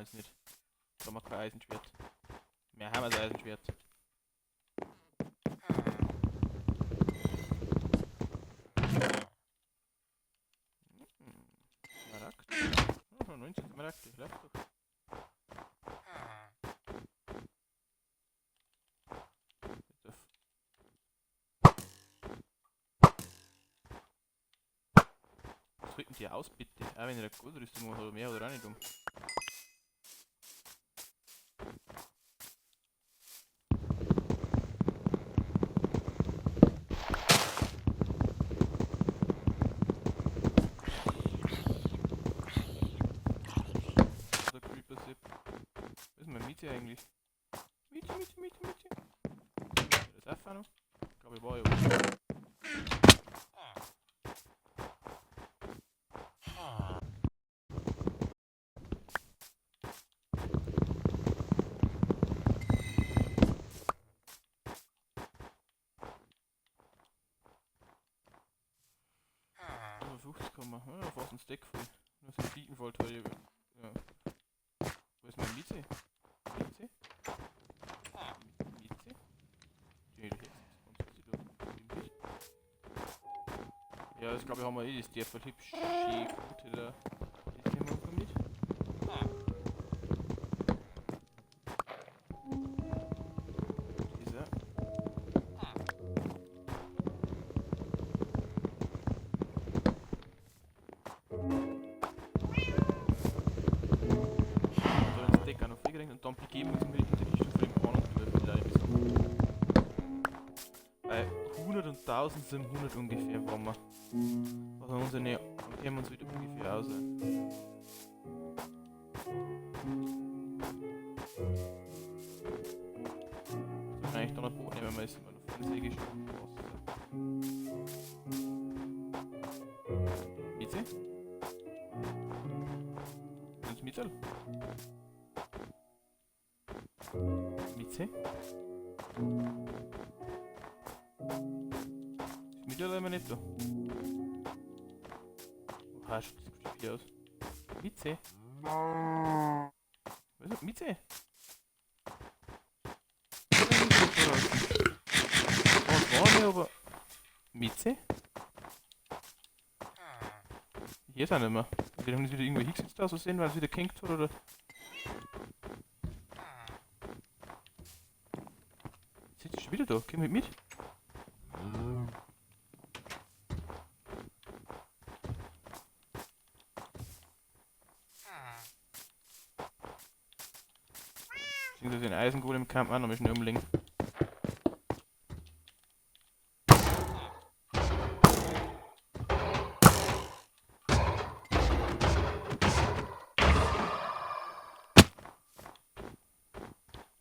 jetzt nicht. Da haben wir kein Eisenschwert. Wir haben ein Eisenschwert. Smaragd. Oh, schon 19 Smaragd, ich läuft doch. Was drücken die aus, bitte? Auch wenn ihr eine Goldrüstung macht oder mehr oder auch nicht um. Der Creeper Sip. Was ist mein Miete eigentlich? Miete. Das ist auch noch? Ich glaube, ich war ja oben. Ja, fast ein Stack voll. Nur so ein Fliegenwald, weil ich. Ja. Wo ist mein Mieze? Mieze? Die hätte ich jetzt. Ja, das glaube ich haben wir eh, das der voll hübsch gut da. Das nehmen wir mit. Dieser. Da ist der Decker noch fliegen. eingerenkt und dann begeben wir uns mit in die Richtung von dem anderen Dorf, die leider bis bei 100 und 1700 ungefähr waren wir. Also unsere, dann kennen wir uns wieder ungefähr aus. Wahrscheinlich dann ein Boot nehmen müssen, weil da vorne sehe ich schon Wasser. Mieze? Sind Mittel? Mieze? Ist Mittel oder immer nicht da? Oha, schaut das creepy aus. Mieze? Was ist Mieze? Was war denn aber? Mieze? Hier ist er nicht mehr. Die haben jetzt wieder irgendwo hingesetzt da so sehen, weil es wieder gehängt hat oder? Sitzt schon wieder da? Geh mit? Beziehungsweise den Eisengolem kann man noch schnell umlegen.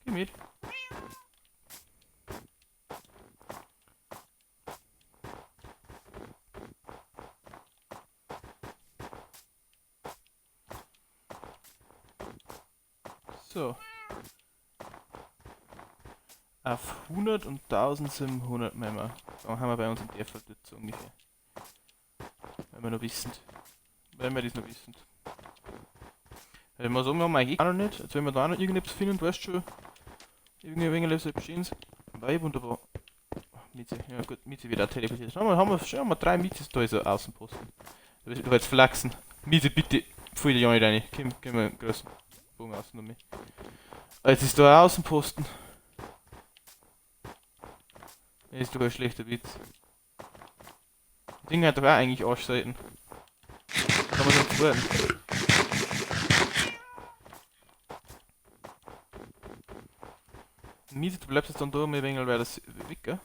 Geh mit. So. Auf 100 und 1700 wenn wir. Dann haben wir bei uns in der Fall dazu ungefähr. Wenn wir noch wissen. Wenn wir das noch wissen. Wenn wir sagen, wir haben eigentlich auch noch nicht. Jetzt wenn wir da noch irgendetwas finden, weißt du schon. Irgendwie ein wenig so Bescheins. Weil wunderbar. Mieze, ja gut, Mieze wird auch teleportiert. Schauen wir 3 Miezes da so Außenposten. Da will ich jetzt flexen. Mieze, bitte, fühl dich auch nicht rein. Gehen wir einen großen Bogen außen noch mehr. Jetzt ist da ein Außenposten. Das ist doch ein schlechter Witz. Die Dinger hat doch auch eigentlich Arschseiten. Kann man sonst werden. Mieze, du bleibst jetzt dann da, mir wegen, weil das weg, gell?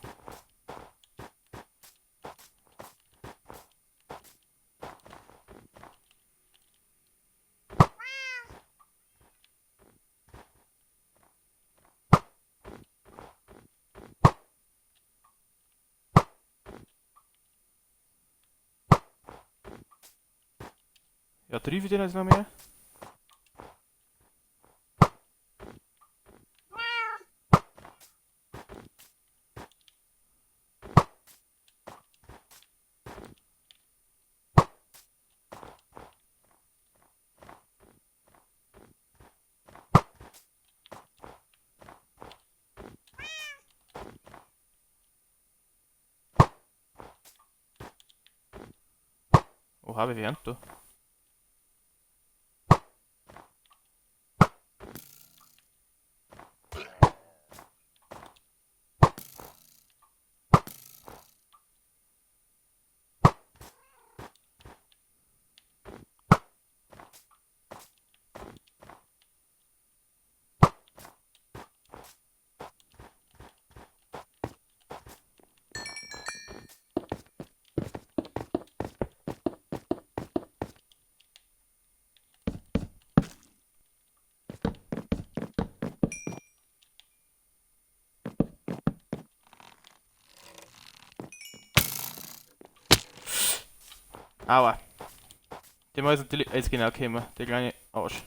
Ja, triff ich den jetzt noch mehr? Oha, wie während da? Aua. Der muss natürlich jetzt genau kommen, der kleine Arsch.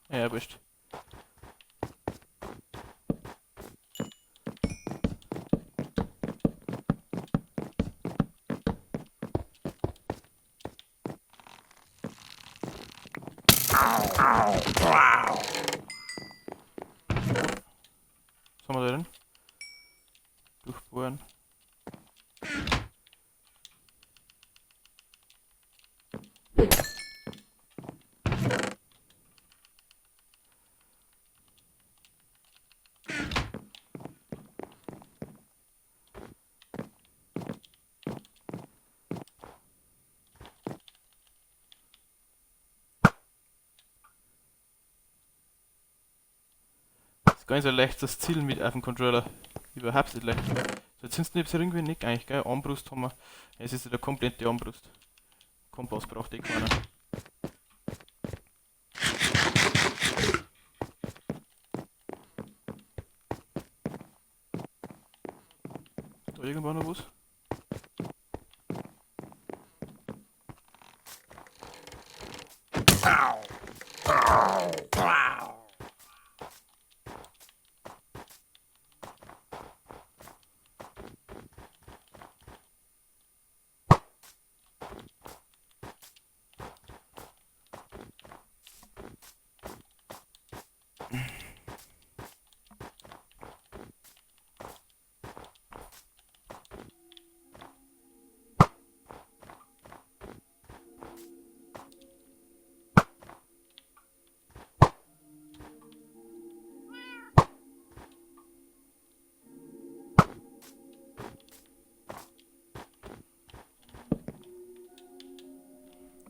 Ja, wurscht. Was haben wir da denn? Durchbohren. Gar nicht so leicht das Ziel mit auf dem Controller. Überhaupt nicht leicht. So, jetzt sind es nicht irgendwie nicht eigentlich, gell? Armbrust haben wir. Es ist ja der komplette Armbrust. Kompass braucht eh keiner. Da irgendwo noch was?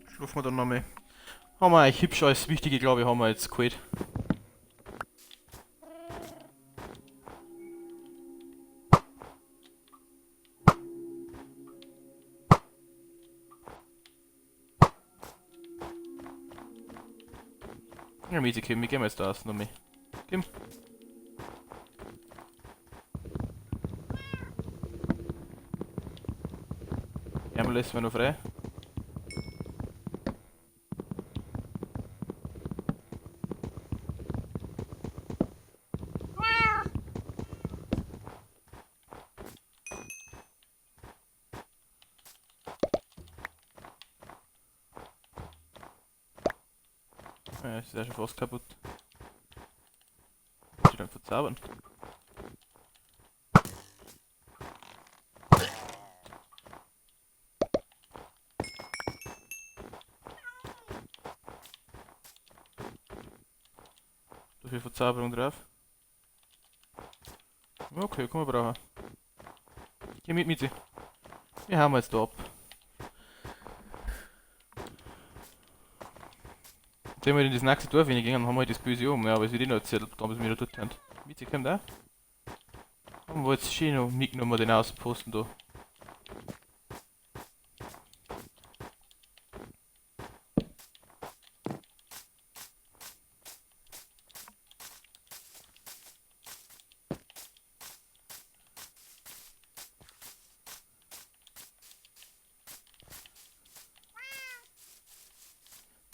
Schlafen wir dann nochmal. Haben wir eigentlich hübsch alles Wichtige, glaube ich, haben wir jetzt geholt. Ja, Miete, Kim, wie gehen wir jetzt da aus nochmal? Kim? Einmal lässt man noch frei. Ja, das ist ja schon fast kaputt. Ich dann verzaubern. So viel Verzauberung drauf. Okay, kann man brauchen. Geh mit sie. Wir haben jetzt da ab. Wenn wir in das nächste Dorf reingehen, haben wir halt das böse um. Ja, aber es wird eh noch erzählt, damals wir da dort haben. Mietze kommt auch. Haben wir jetzt schön noch mitgenommen, den Außenposten da.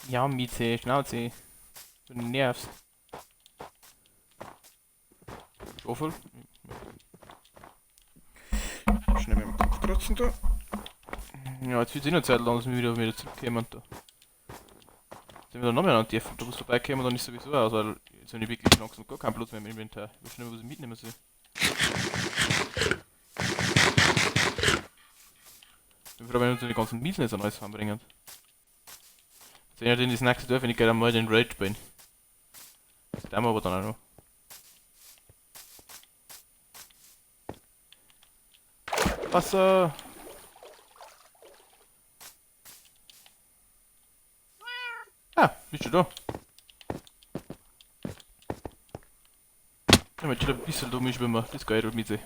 Ja, Mieze, Schnauze. Du nervst. Schoffel. Schnell mit dem Kopf kratzen da. Ja, jetzt wird es eh noch Zeit lang, dass wir wieder zurückkommen da. Jetzt sind wir da noch mehr an Tiefen, da wo es vorbeikommen, dann ist sowieso aus, weil jetzt habe ich wirklich langsam gar keinen Platz mehr im Inventar. Ich weiß nicht mehr, was ich mitnehmen soll. Ich bin froh, wenn wir uns die ganzen Miesnässe an alles anbringen. Jetzt sehen wir in das nächste Dorf, wenn ich gerade mal den Raid bin. Das tun wir aber dann auch noch. Wasser! Ah, bist du da? Ich möchte schon ein bisschen dumm schwimmen, das geht mit sich.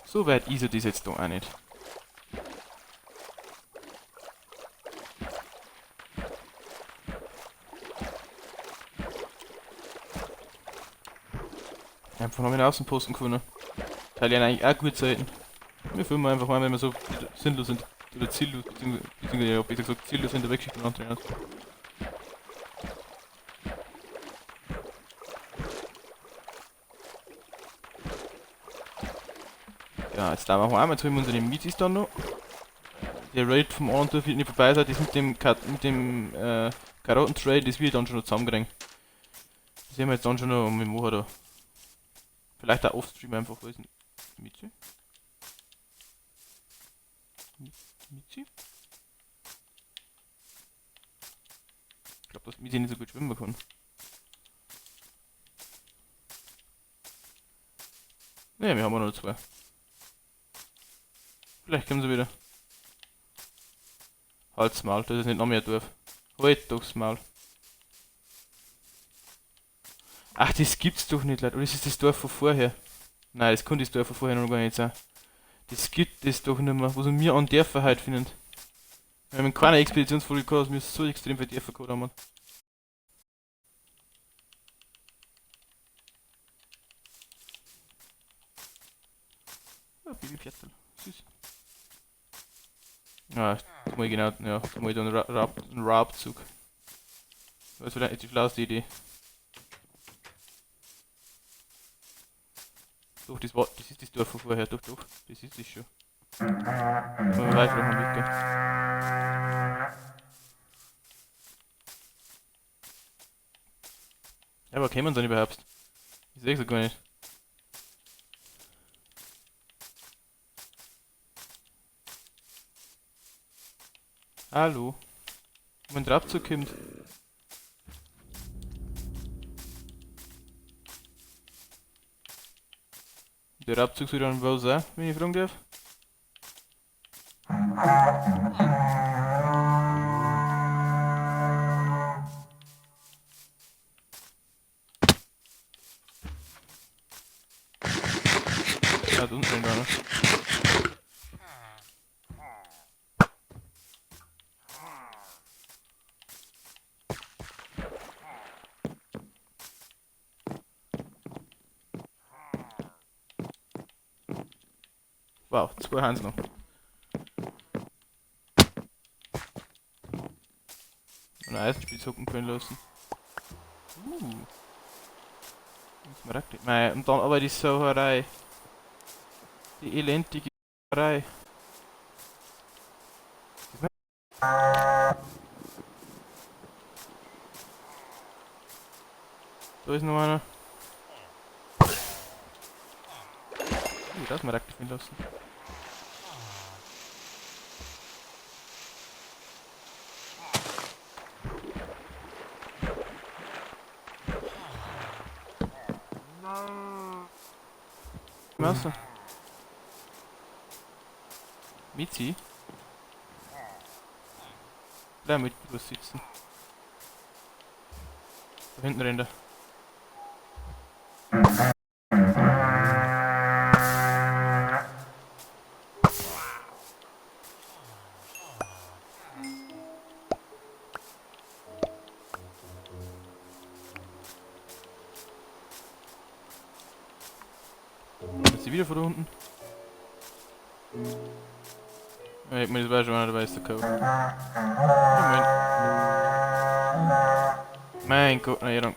So weit ist er das jetzt da auch nicht. Einfach noch mit Außenposten können. Teile ja eigentlich auch gut Seiten. Wir filmen einfach mal, wenn wir so sinnlos sind. Oder ziellos, beziehungsweise ja, besser gesagt ziellos in der Wegschicht antreten. Ja, jetzt da machen wir einmal, jetzt holen wir unsere Mietis dann noch. Der Raid vom anderen Dorf wird nicht vorbei sein, das mit dem Karottentrade, das wird dann schon noch zusammenkriegen. Das sehen wir jetzt dann schon noch mit dem Mocher da. Vielleicht auch Offstream einfach, wo ist denn Michi? Michi? Ich glaube, dass Michi nicht so gut schwimmen kann. Ne, wir haben auch noch zwei. Vielleicht kommen sie wieder. Halt's Maul, das ist nicht noch mehr Dorf. Halt doch's Maul. Ach, das gibt's doch nicht, Leute. Oder ist das das Dorf von vorher? Nein, das kann das Dorf von vorher noch gar nicht sein. Das gibt es doch nicht mehr. Wo sind wir an Dörfer heute finden? Wir haben keine Expeditionsfolge gehabt, dass wir so extrem viele Dörfer gehabt haben. Ja, Babypferdl. Süß. Ah, das mal genau, ja, das mal dann einen Raubzug. Das ist vielleicht die schlauste Idee. Doch, das ist das Dorf von vorher, doch, das ist es schon. Wollen wir weiter noch mal mitgehen? Ja, aber kämen sie denn überhaupt? Ich seh's ja gar nicht. Hallo? Mein Raubzug kommt. Der Raubzug soll dann wo sein, wenn ich fragen darf? Ah, da unten gar nicht. Wow, 2 Hans noch. Ein Eisenspitzhocken können lassen. Smaragd. Nein, und dann aber die Sauerei. Die elendige Sauerei. Da ist noch einer. Da ist Smaragd finden lassen. Wasser. Mizi? Bleib mit Bus sitzen. Da hinten rennt er. Ist sie wieder von da unten? Ja, ich meine, das war schon einer dabei, ist der Code. Ja, mein Gott, na ja dann.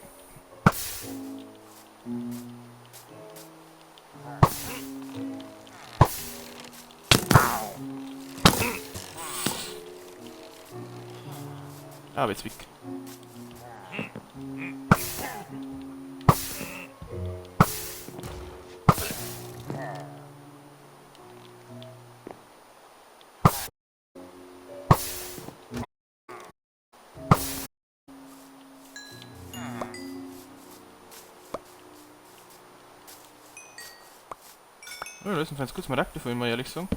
Ah, jetzt weg. Oh, das ist ein ganz gutes Smaragd davon, mal ehrlich sagen.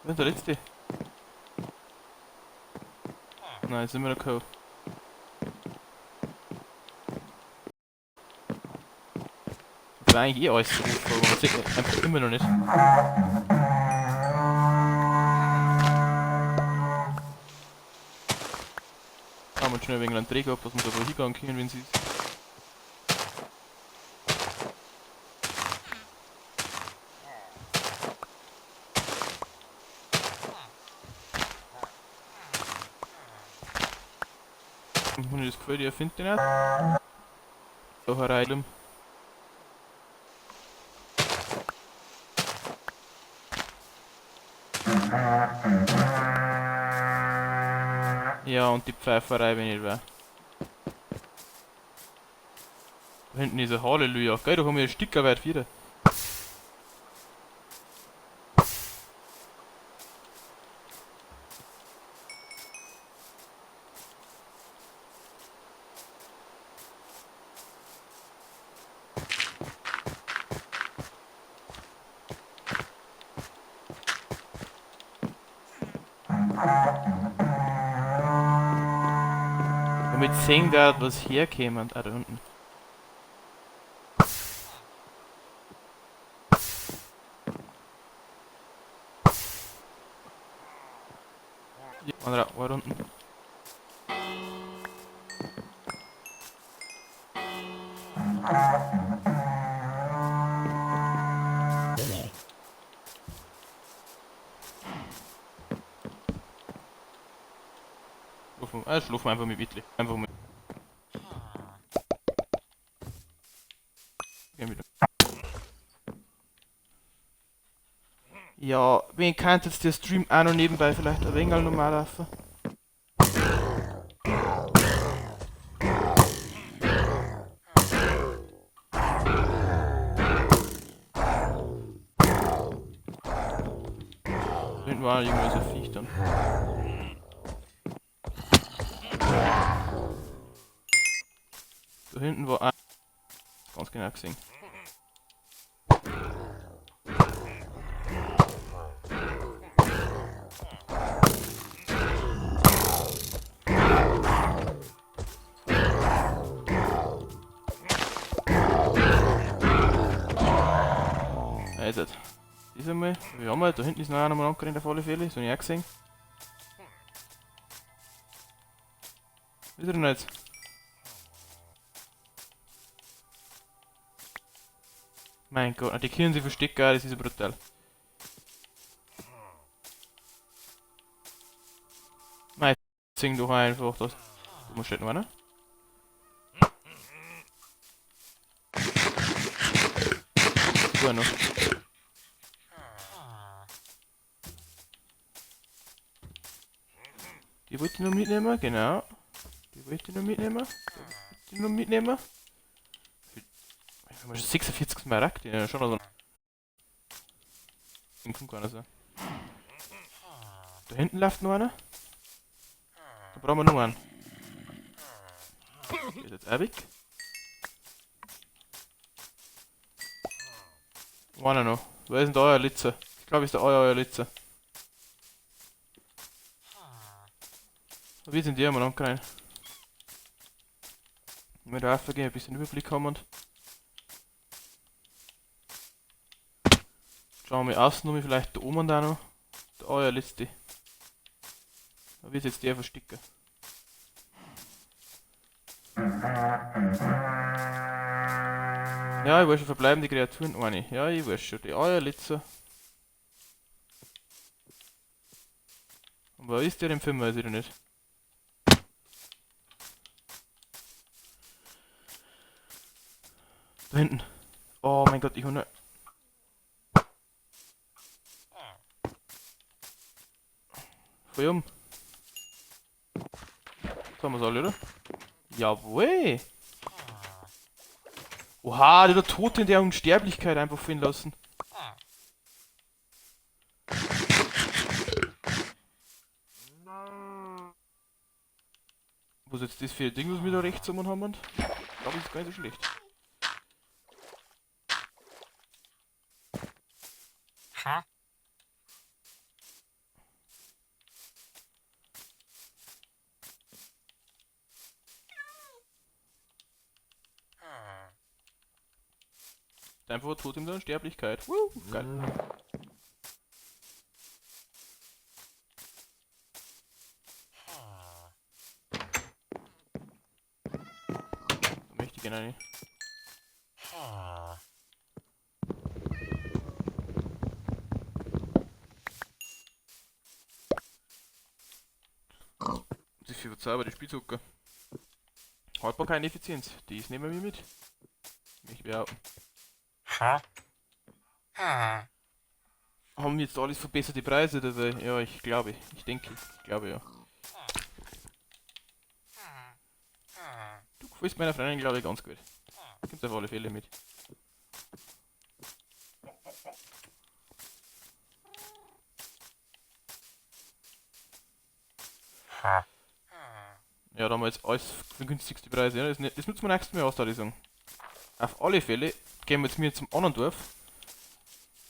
Wer ist der letzte? Nein, jetzt sind wir der Co. Das war eigentlich eh alles so gut, aber man sieht einfach immer noch nicht. Haben wir schnell wegen einem Dreh gehabt, dass wir da wohl hingehen können, wenn sie ist. Wenn ich das Gefühl, ich finde den nicht. So hereilem. Ja, und die Pfeiferei, wenn ich war. Da hinten ist ein Halleluja. Geil, da haben wir ein Stück weit wieder. Damit sehen wir, was herkäme. Ah, da unten. Ja, anderer Ohr unten. Schlafen wir einfach mit Wittli. Einfach mit. Gehen wieder. Ja, wen kann jetzt der Stream auch noch nebenbei vielleicht ein wenig normal laufen? Da hinten war irgendwo so ein Viech dann. Da hinten war ein... Ganz genau gesehen. Jetzt. Diese mal. Wie haben wir? Da hinten ist noch einer mal angerannt auf alle Fälle. So habe ich auch gesehen. Ist er denn jetzt? Mein Gott, die können sich verstecken, das ist ja brutal. Nein, sing doch einfach das. Du musst nicht noch einer. Gut noch. Die wollte ich noch mitnehmen, genau. Die wollte ich noch mitnehmen. Die wollte ich noch mitnehmen. Wir haben schon 46 Smaragd, ja schon also. Kommt gar nicht so. Da hinten läuft noch einer. Da brauchen wir noch einen. Geht jetzt auch weg. Einer noch. Wer ist denn da euer Litzer? Ich glaube, ist der euer Litzer. Wie sind die einmal angerein? Mit der gehen, ein bisschen Überblick haben und schauen wir außen um, vielleicht da oben da noch. Der euer letzte. Da wird jetzt der verstecken. Ja, ich weiß schon, verbleiben die Kreaturen eine. Ja, ich weiß schon, die euer letzte. Und wo ist der im Film, weiß ich doch nicht. Da hinten. Oh mein Gott, ich hab nur... Voll um. Das haben wir's alle, oder? Jawohl! Oha, der Tote in der Unsterblichkeit einfach fallen lassen. Was ist jetzt das für ein Ding, was wir da rechts um haben? Ich glaube, das ist gar nicht so schlecht. Ha? Einfach tot in der Unsterblichkeit. Woo, geil. So möchte ich gerne nicht. Sie viel verzaubert, die Spielzucker. Haltbarkeit und Effizienz, das nehmen wir mit. Ich behaupten. Ha? Haben wir jetzt alles verbesserte Preise dabei? Ja, ich glaube. Ich denke. Ich glaube ja. Du gefällst meiner Freundin, glaube ich, ganz gut. Kommt auf alle Fälle mit. Ha? Ja, da haben wir jetzt alles für günstigste Preise. Ja, das nutzen wir nächstes Mal aus, würde ich sagen. Auf alle Fälle gehen wir jetzt mir zum anderen Dorf.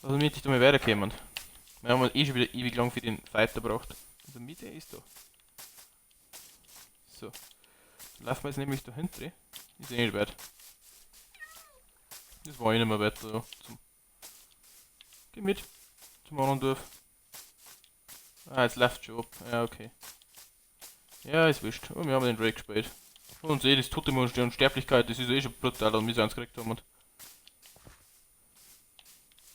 Also damit ich da mal weiterkommen. Wir haben eh schon wieder ewig lang für den Fighter gebraucht. Unser Miete ist da. So. Dann laufen wir jetzt nämlich da hinten. Ist eh nicht weit. Das war eh nicht mehr weiter, ja. Geh mit. Zum anderen Dorf. Ah, jetzt läuft schon ab. Ja, okay. Ja, ist wurscht. Oh, wir haben den Drake gespielt. Und eh, das Totem und Sterblichkeit, das ist eh schon brutal, und wir es gekriegt haben. Und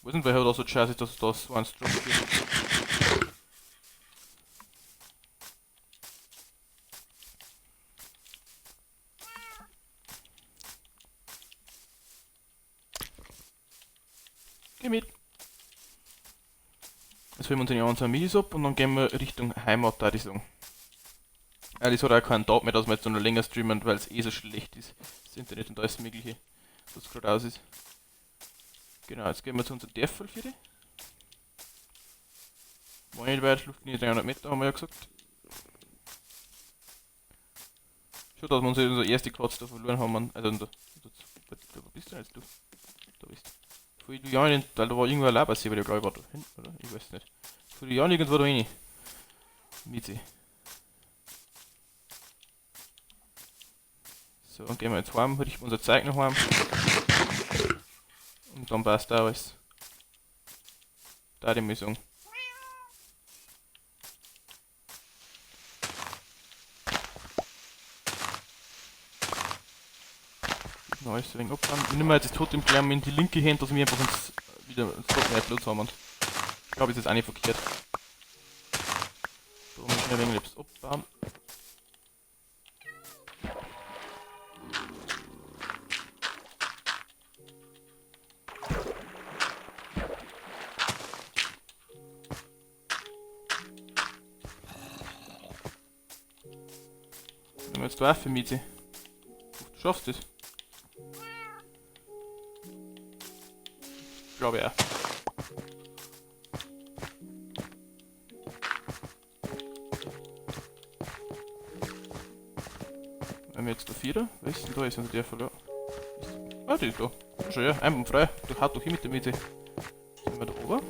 wo sind wir halt auch so scheiße, dass das so ein Stroke gibt. Geh mit. Jetzt holen wir uns in die anderen Mies ab und dann gehen wir Richtung Heimat, da ich sagen. Ja, das hat auch keinen Tag mehr, dass wir jetzt noch länger streamen, weil es eh so schlecht ist. Das Internet und alles mögliche, was gerade aus ist. Genau, jetzt gehen wir zu unserem Dörfel für die. War nicht weit, Luftlinie 300 Meter, haben wir ja gesagt. Schon, dass wir unsere erste Katze da verloren haben. Also, wo bist du jetzt, du? Da bist du. Vor Jahren, weil da war irgendwo ein Labersee, weil der glaube ich war da hinten, oder? Ich weiß nicht. Vor Jahren irgendwo da rein. Miete. So, dann gehen wir jetzt heim, richten wir unser Zeug noch heim. Und dann passt auch alles. Da die Mischung. Ich noch alles so ein wenig abfahren. Ich nehme jetzt das Totem gleich in die linke Hand, dass wir einfach wieder ins Totem Platz haben. Ich glaube, das ist auch nicht verkehrt. Da müssen wir ein wenig etwas abbauen. Wenn wir jetzt da für Miete. Du schaffst es. Glaube ich auch. Wenn wir jetzt da Vierer, wer ist denn da? Ist der verloren? Ah, die ist da. Schon ja, einwandfrei. Du haut doch hin mit der Miete. Sind wir da oben?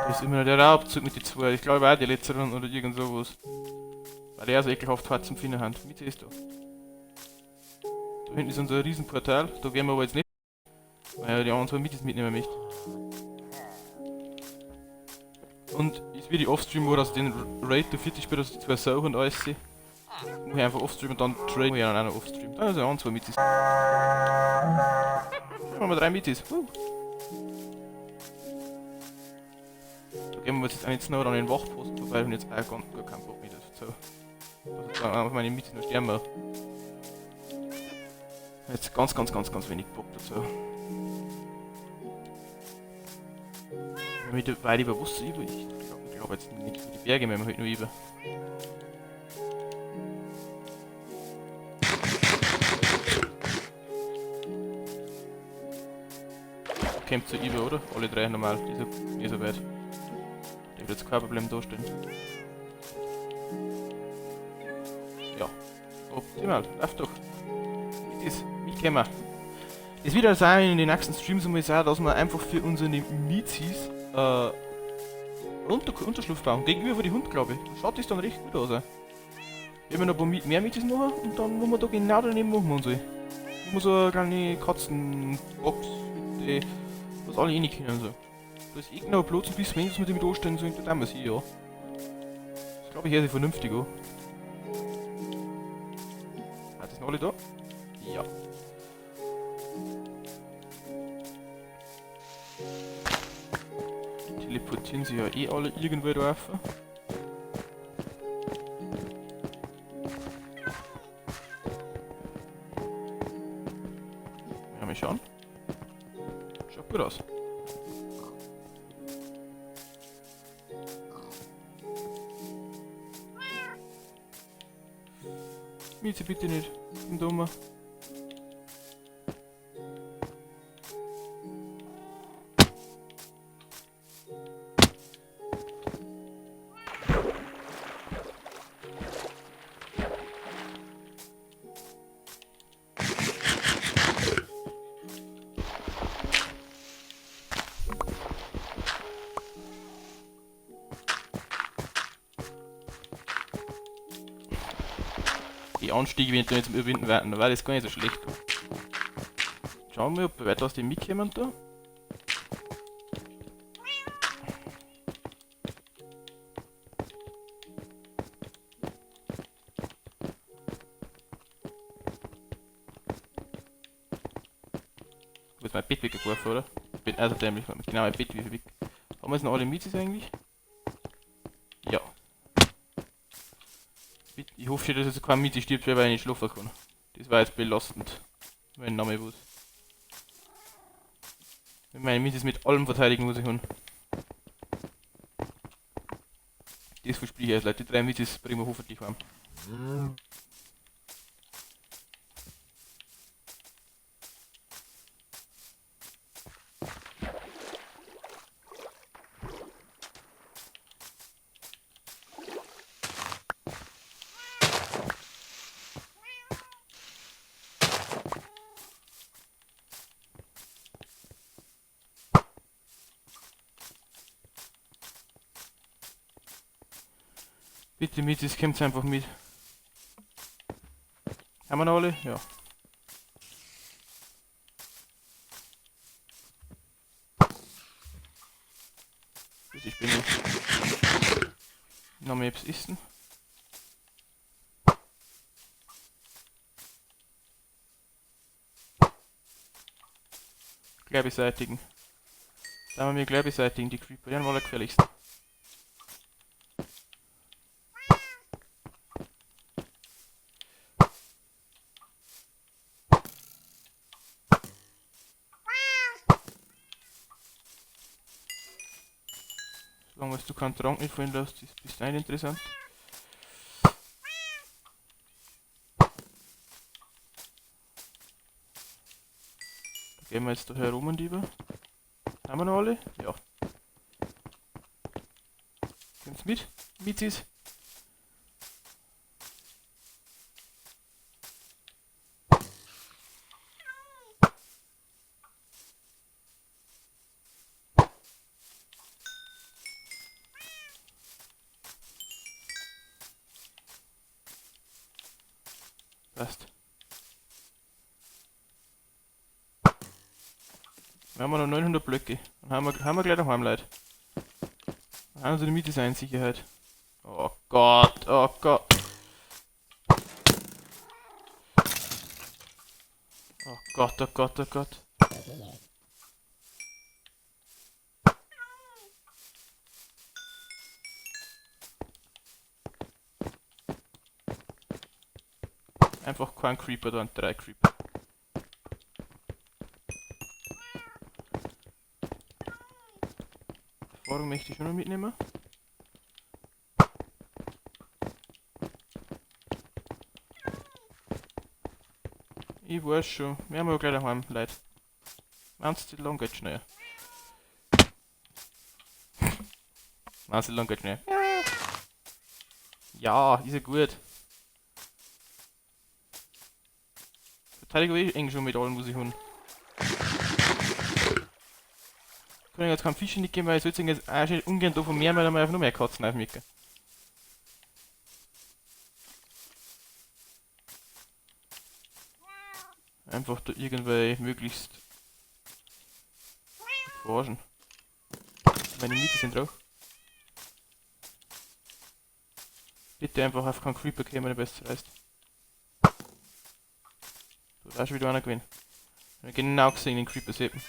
Da ist immer noch der Raubzug mit den zwei. Ich glaube auch die letzteren oder irgend sowas. Weil der so ekelhaft hart zum Finden hat. Miete ist da. Da hinten ist unser Riesenportal. Da gehen wir aber jetzt nicht. Weil ja die anderen zwei Mietes mitnehmen möchte. Und ist wie die Offstream, wo das den Raid der 40 Spieler, dass die zwei Sau und alles sehen. Muss ich einfach Offstream und dann traden wir ja auch noch Offstream. Da ist ja auch zwei Mietes. Da haben wir 3 Mietes. Da gehen wir jetzt eigentlich noch an den Wachposten vorbei und jetzt auch gar keinen Bock mehr dazu. Also einfach meine Mietes noch sterben. Jetzt ganz wenig Bock dazu. Mit der Weide über Wasser über. Ich glaube jetzt nicht für die Berge, wenn wir halt nur über. Kommt so über, oder? Alle drei normal, die sind nicht so weit. Da wird jetzt kein Problem dastehen. Ja, optimal, läuft doch. Mitkommen. Das wird also sein in den nächsten Streams einmal sein, dass wir einfach für unsere Mizis Unterschlupf bauen. Gegenüber die Hund, glaube ich. Da schaut das dann recht gut aus. Wir haben noch ein paar mehr Mizis machen und dann machen wir da genau daneben machen wir unsere. Machen wir so eine kleine Katzenbox, die was alle rein können. So. Da ist irgendein Platz ein bisschen, wenn wir damit anstellen sollen, da tun wir sie, ja. Das glaube ich eher vernünftig an. Hat das noch alle da? Ja. Teleportieren sie ja eh alle irgendwo drauf. Ja, mal schauen. Schaut gut aus. Mieze bitte nicht. Ich bin dummer. Anstiege, wenn du jetzt zum Überwinden werden, dann wäre das gar nicht so schlecht. Schauen wir, ob wir weiter aus dem mitkommen da. Wo ist mein Bett weggeworfen, oder? Ich bin also dämlich, genau mein Bett wie weg. Haben wir jetzt noch alle Miezis eigentlich? Ja. Ich hoffe schon, dass jetzt kein Miezi stirbt, weil ich nicht schlafen kann. Das war jetzt belastend. Mein Name was. Wenn meine Miezis mit allem verteidigen muss ich haben. Das verspreche ich euch, Leute. Die 3 Miezis bringen wir hoffentlich heim. Bitte Miezis, kommt einfach mit. Haben wir noch alle? Ja. Ich bin noch. Noch mehr etwas essen. Gleich beseitigen. Da haben wir gleich beseitigen, die Creeper, die sind am allergefährlichsten. Solange du keinen Trank nicht fallen lässt, ist bis dahin interessant. Da gehen wir jetzt da herum und über. Haben wir noch alle? Ja. Kommt's mit? Miezis? Passt. Wir haben noch 900 Blöcke. Dann haben wir gleich daheim, Leute. Dann haben sie die Miete sein in Sicherheit. Oh Gott, oh Gott. Oh Gott, oh Gott, oh Gott. Einfach kein Creeper da und 3 Creeper. Erfahrung möchte ich schon noch mitnehmen. Ich weiß schon. Wir haben ja gleich daheim, Leute. Meinst du, lang geht schnell? Meinst du, lang geht schnell? Ja, ist ja gut. Verteidigung eh eng schon mit allem, was ich habe. Ich kann jetzt keinen Fisch nicht geben, weil ich soll jetzt auch schon ungern davon mehr, weil dann einfach noch mehr Katzen aufmicken. Einfach da irgendwie möglichst forschen. Meine Miete sind drauf. Bitte einfach auf keinen Creeper kämen, wenn du besser heißt. Da ist schon wieder einer gewinnen. Ich habe genau gesehen, den Creeper sehen.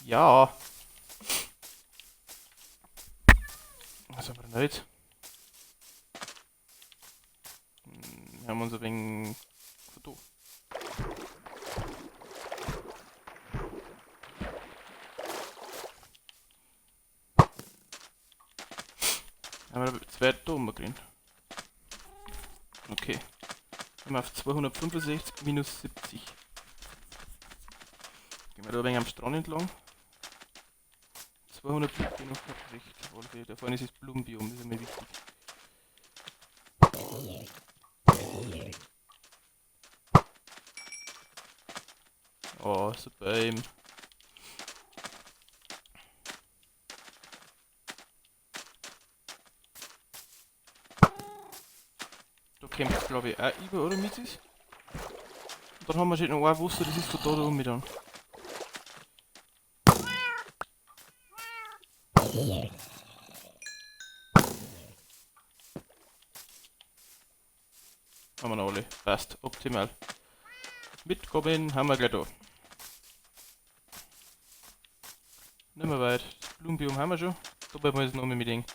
Ja. Was haben wir denn nicht? Wir haben uns ein wenig vertan. Haben wir 2 da oben drin. Okay. Sind wir auf 265 minus 70. Gehen wir da ein wenig am Strand entlang. 250 noch rechts. Da vorne ist das Blumenbiom, das ist mir wichtig. Oh, super eben. Da kämpft glaube ich auch über, oder Mitzis? Und dann haben wir schon noch ein Wasser, das ist von da oben dann. Haben wir noch alle. Passt, optimal. Mitkommen haben wir gleich da. Nicht mehr weit. Das Blumenbiom haben wir schon. Da bleiben wir jetzt noch mal mit denen.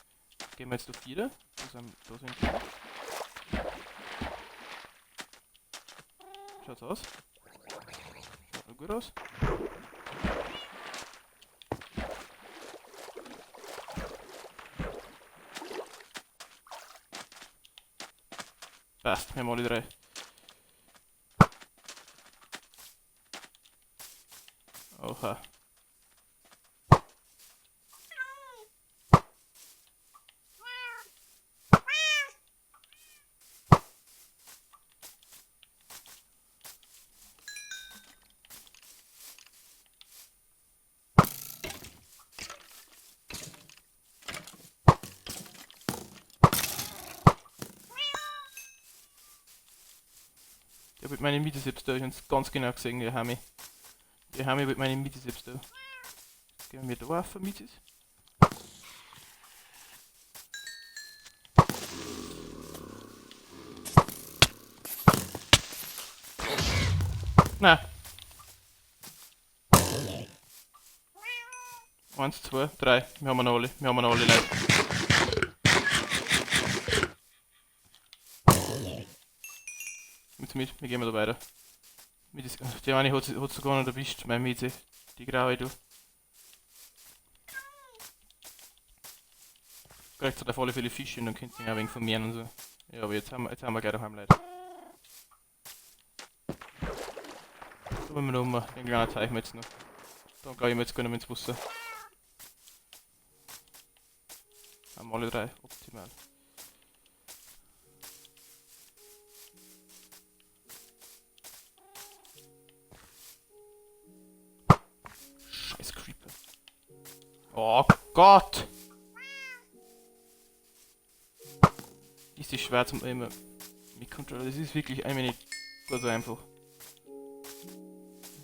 Gehen wir jetzt auf 4. Da sind die. Schaut's aus? Schaut noch gut aus. Passt, wir haben alle 3. Oha. Ich hab mit meinen Miete selbst da, ich hab's ganz genau gesehen, die Hami. Die Hami mit meinen Miete selbst da. Jetzt gehen wir da auf, Mietes. Nein. 1, 2, 3. Wir haben noch alle. Wir haben noch alle Leute. Mit, wir gehen da weiter. Die eine hat sogar noch erwischt, meine Miete. Die graue du. Kriegt auf alle Fälle Fische und dann könnt ihr ihn auch wenig vermehren und so. Ja, aber jetzt haben wir gleich daheim Leute. Da wollen wir noch mal den kleinen Teich jetzt noch. Dann gehen wir jetzt gerne ins Wasser. Haben alle 3, optimal. Scheiß Creeper. Oh Gott! Ist das schwer zum immer mit Controller, das ist wirklich ein wenig gut so einfach.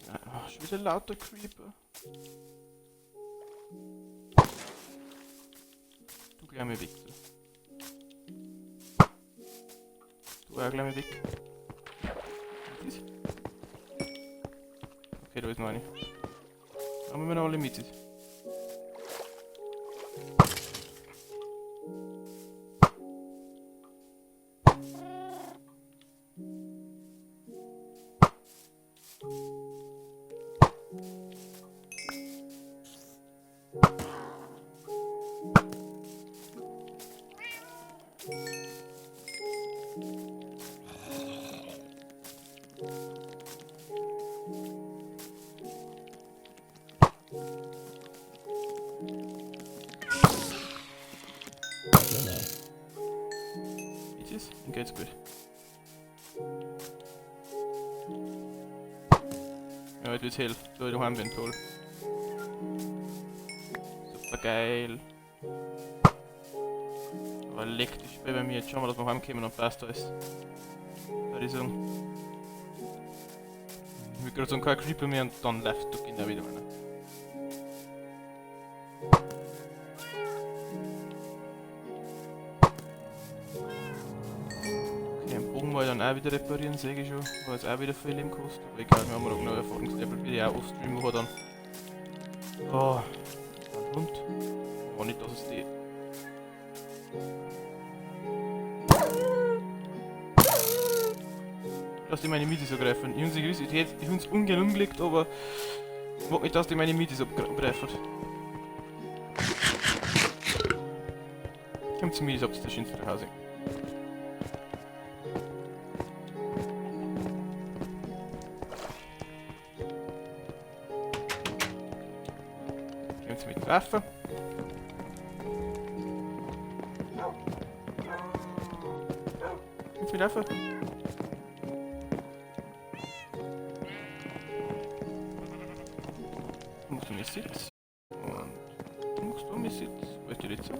Oh, schon wieder lauter Creeper. Du gleich mal weg. Du auch gleich mal weg. Okay, da ist noch eine. Haben wir noch alle mit. Dann geht's gut. Ja, jetzt wird's hell. Da ich daheim bin, toll. Super geil. Aber elektrisch bei mir. Jetzt schauen wir, dass wir heimkommen und passt alles. Würde ich sagen. Ich will gerade sagen, kein Creeper mehr und dann läuft da genau wieder einer. Mal dann auch wieder reparieren, sehe ich schon. Weil es auch wieder viel Leben kostet. Aber egal, wir haben auch noch Erfahrungslevel, wie ich auch off-stream mache dann. Oh, ein Hund. Oh, nicht, dass es die. Lass die meine Miete so greifen. Ich hätte die Hunds ungern umgelegt, aber ich mag nicht, dass die meine Miete so greifen. Kommt zu mir, das schönste Hause. Mit Waffe. Jetzt mit Waffe. Du musst um mich sitzen. Und du musst um mich sitzen. Wo ist die Ritze?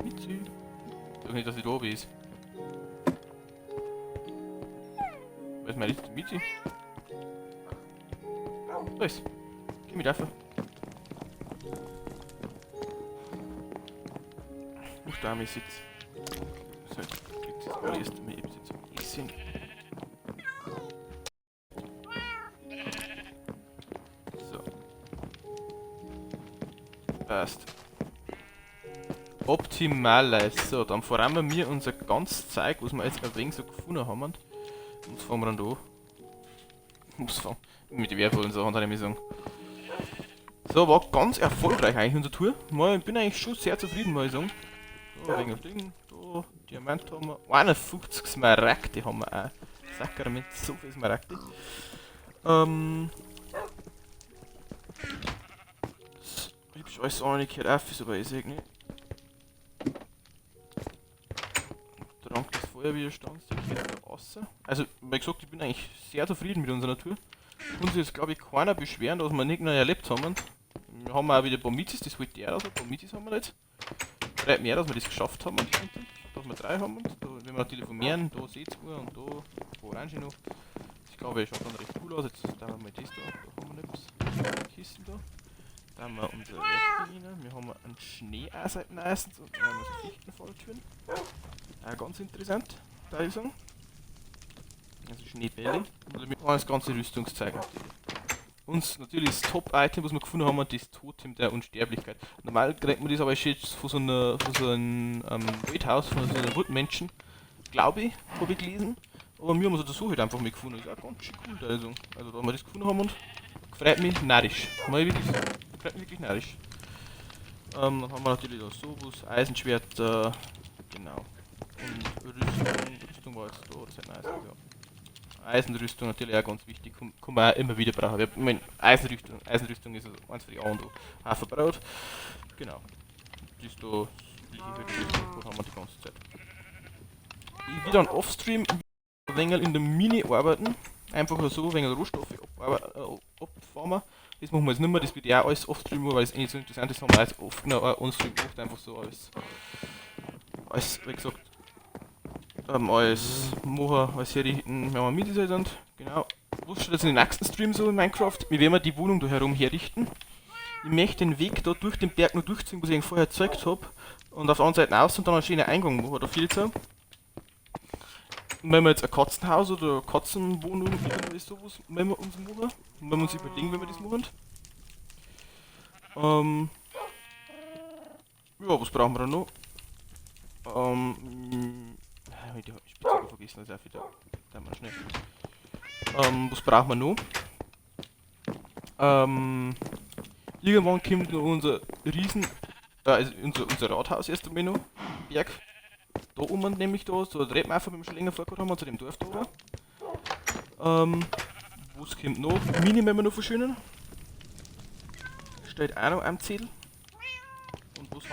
Mitzi. Sag nicht, dass ich da oben ist. Wo ist mein letzter Michi? Da ist. Geh mit einfach. Wo da mir sitzt. So, jetzt kriegt das alles erst mal eben so ein bisschen. So. Passt. Optimal. So, dann fahren wir unser ganzes Zeug, was wir jetzt ein wenig so gefunden haben. Und was fahren wir dann da? Was fahren? Mit den wertvollen Sachen, kann ich mir sagen. So, war ganz erfolgreich eigentlich unsere Tour. Ich bin eigentlich schon sehr zufrieden, muss ich sagen. So, ein wenig Ding, da, Diamant haben wir. 51 Smaragde haben wir auch. Sacker mit so viel Smaragde. Hübsch alles angekehrt auf, so weiß ich nicht. Trank des Feuerwiderstands, der geht da raus. Also, wie gesagt, ich bin eigentlich sehr zufrieden mit unserer Tour. Uns jetzt, glaube ich, keiner beschweren, dass wir nicht noch erlebt haben. Wir haben auch wieder ein paar Mitis, das wollte ich auch, also ein paar Mitis haben wir jetzt. 3 mehr, dass wir das geschafft haben, dass wir 3 haben. Da, wenn wir telefonieren, da seht ihr und da Orange noch. Ich glaube, es schaut dann recht cool aus. Jetzt da haben wir das da haben wir nichts. Kisten da. Da haben wir unsere Werklinien, wir haben einen Schneeeisen meistens und dann haben wir so Fichtenfalltüren. Auch ganz interessant, da ich sagen. Also Schneebälle. Und wir haben das ganze Rüstungszeug natürlich. Uns natürlich das Top-Item, was wir gefunden haben, das Totem der Unsterblichkeit. Normal kriegt man das aber jetzt von so einem Wildhaus, von so einem Wildmenschen. Glaube ich, habe ich gelesen. Aber wir haben uns das so halt einfach mal gefunden. Das ist auch ganz schön cool, da also. Also da wir das gefunden haben und gefreut mich narrisch. Mal wirklich, gefreut mich wirklich narrisch. Dann haben wir natürlich da sowas, Eisenschwert, genau. Und Rüstung war jetzt da, das ist halt nice, ja. Eisenrüstung natürlich auch ganz wichtig, kann man auch immer wieder brauchen. Ich meine, Eisenrüstung ist also eins für die anderen Hafer Brot. Genau. Das ist da die Rüstung, haben wir die ganze Zeit. Ich will dann offstream ein wenig in der Mini arbeiten. Einfach so, ein wenig Rohstoffe abfarmen. Das machen wir jetzt nicht mehr, das wird ja auch alles offstream, weil es eh nicht so interessant ist, haben wir jetzt oft noch onstream gemacht, einfach so als wie gesagt, als Mocher, als herrichten, wenn wir Miete sind. Genau. Was steht jetzt in den nächsten Stream so in Minecraft? Wir werden die Wohnung da herum herrichten. Ich möchte den Weg da durch den Berg noch durchziehen, was ich vorher gezeigt habe. Und auf der anderen Seite aus und dann einen schönen Eingang machen, da viel so. Wenn wir jetzt ein Katzenhaus oder eine Katzenwohnung oder sowas, wenn wir uns machen. Wenn wir uns überlegen, wenn wir das machen. Ja, was brauchen wir da noch? Ich hab Spitzhacke vergessen, also auch wieder. Da mal schnell. Was brauchen wir noch? Irgendwann kommt noch unser also unser Rathaus erst einmal noch. Berg. Da oben nämlich da, so ein Treppenaufer, wenn wir schon länger vorgehabt haben, zu dem Dorf da oben. Was kommt noch? Mini wenn wir noch verschönern. Steht auch noch am Zettel. Und was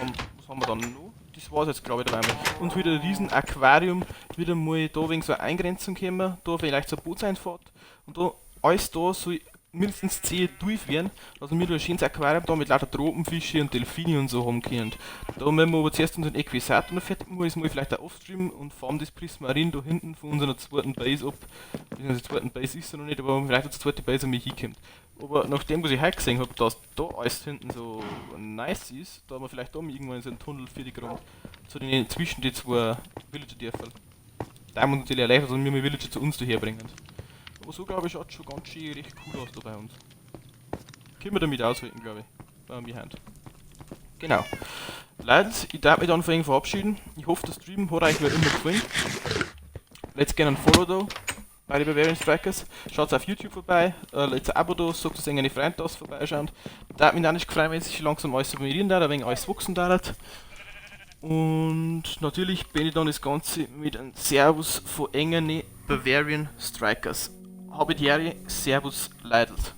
haben wir dann noch? Das war's jetzt glaube ich dabei. Und wieder ein riesen Aquarium, wieder mal da wegen so eine Eingrenzung kommen, da vielleicht so eine Bootseinfahrt und da alles da soll mindestens 10 durch werden, also wir da ein schönes Aquarium da mit lauter Tropenfische und Delfine und so haben können. Da müssen wir aber zuerst unseren Äquisator noch fertig machen, das mal vielleicht auch offstreamen und fahren das Prismarin da hinten von unserer zweiten Base ab. Die zweiten Base ist er noch nicht, aber vielleicht die zweite Base an mich hinkommt. Aber nachdem, was ich heute gesehen habe, dass da alles hinten so nice ist, da haben wir vielleicht da irgendwann so einen Tunnel für die Grund zu den zwischen die zwei Villager-Dörfern. Da haben wir natürlich erleichtert, dass wir mal Villager zu uns daher bringen. Aber so glaube ich schaut schon ganz schön recht cool aus da bei uns. Können wir damit aushalten, glaube ich. Bei mir Hand. Genau. Leute, ich darf mich dann von Ihnen verabschieden. Ich hoffe, der Stream hat euch wie immer gefallen. Lasst gerne ein Follow da bei den Bavarian Strikers. Schaut auf YouTube vorbei, lasst ein Abo da, sagt es eine Freunde, dass vorbeischauen. Da hat mich auch nicht gefreut, wenn sich langsam alles submirieren da, ein wenig alles wachsen da. Und natürlich bin ich dann das Ganze mit einem Servus von engen Bavarian Strikers. Habe die Ehre, Servus, Leidelt.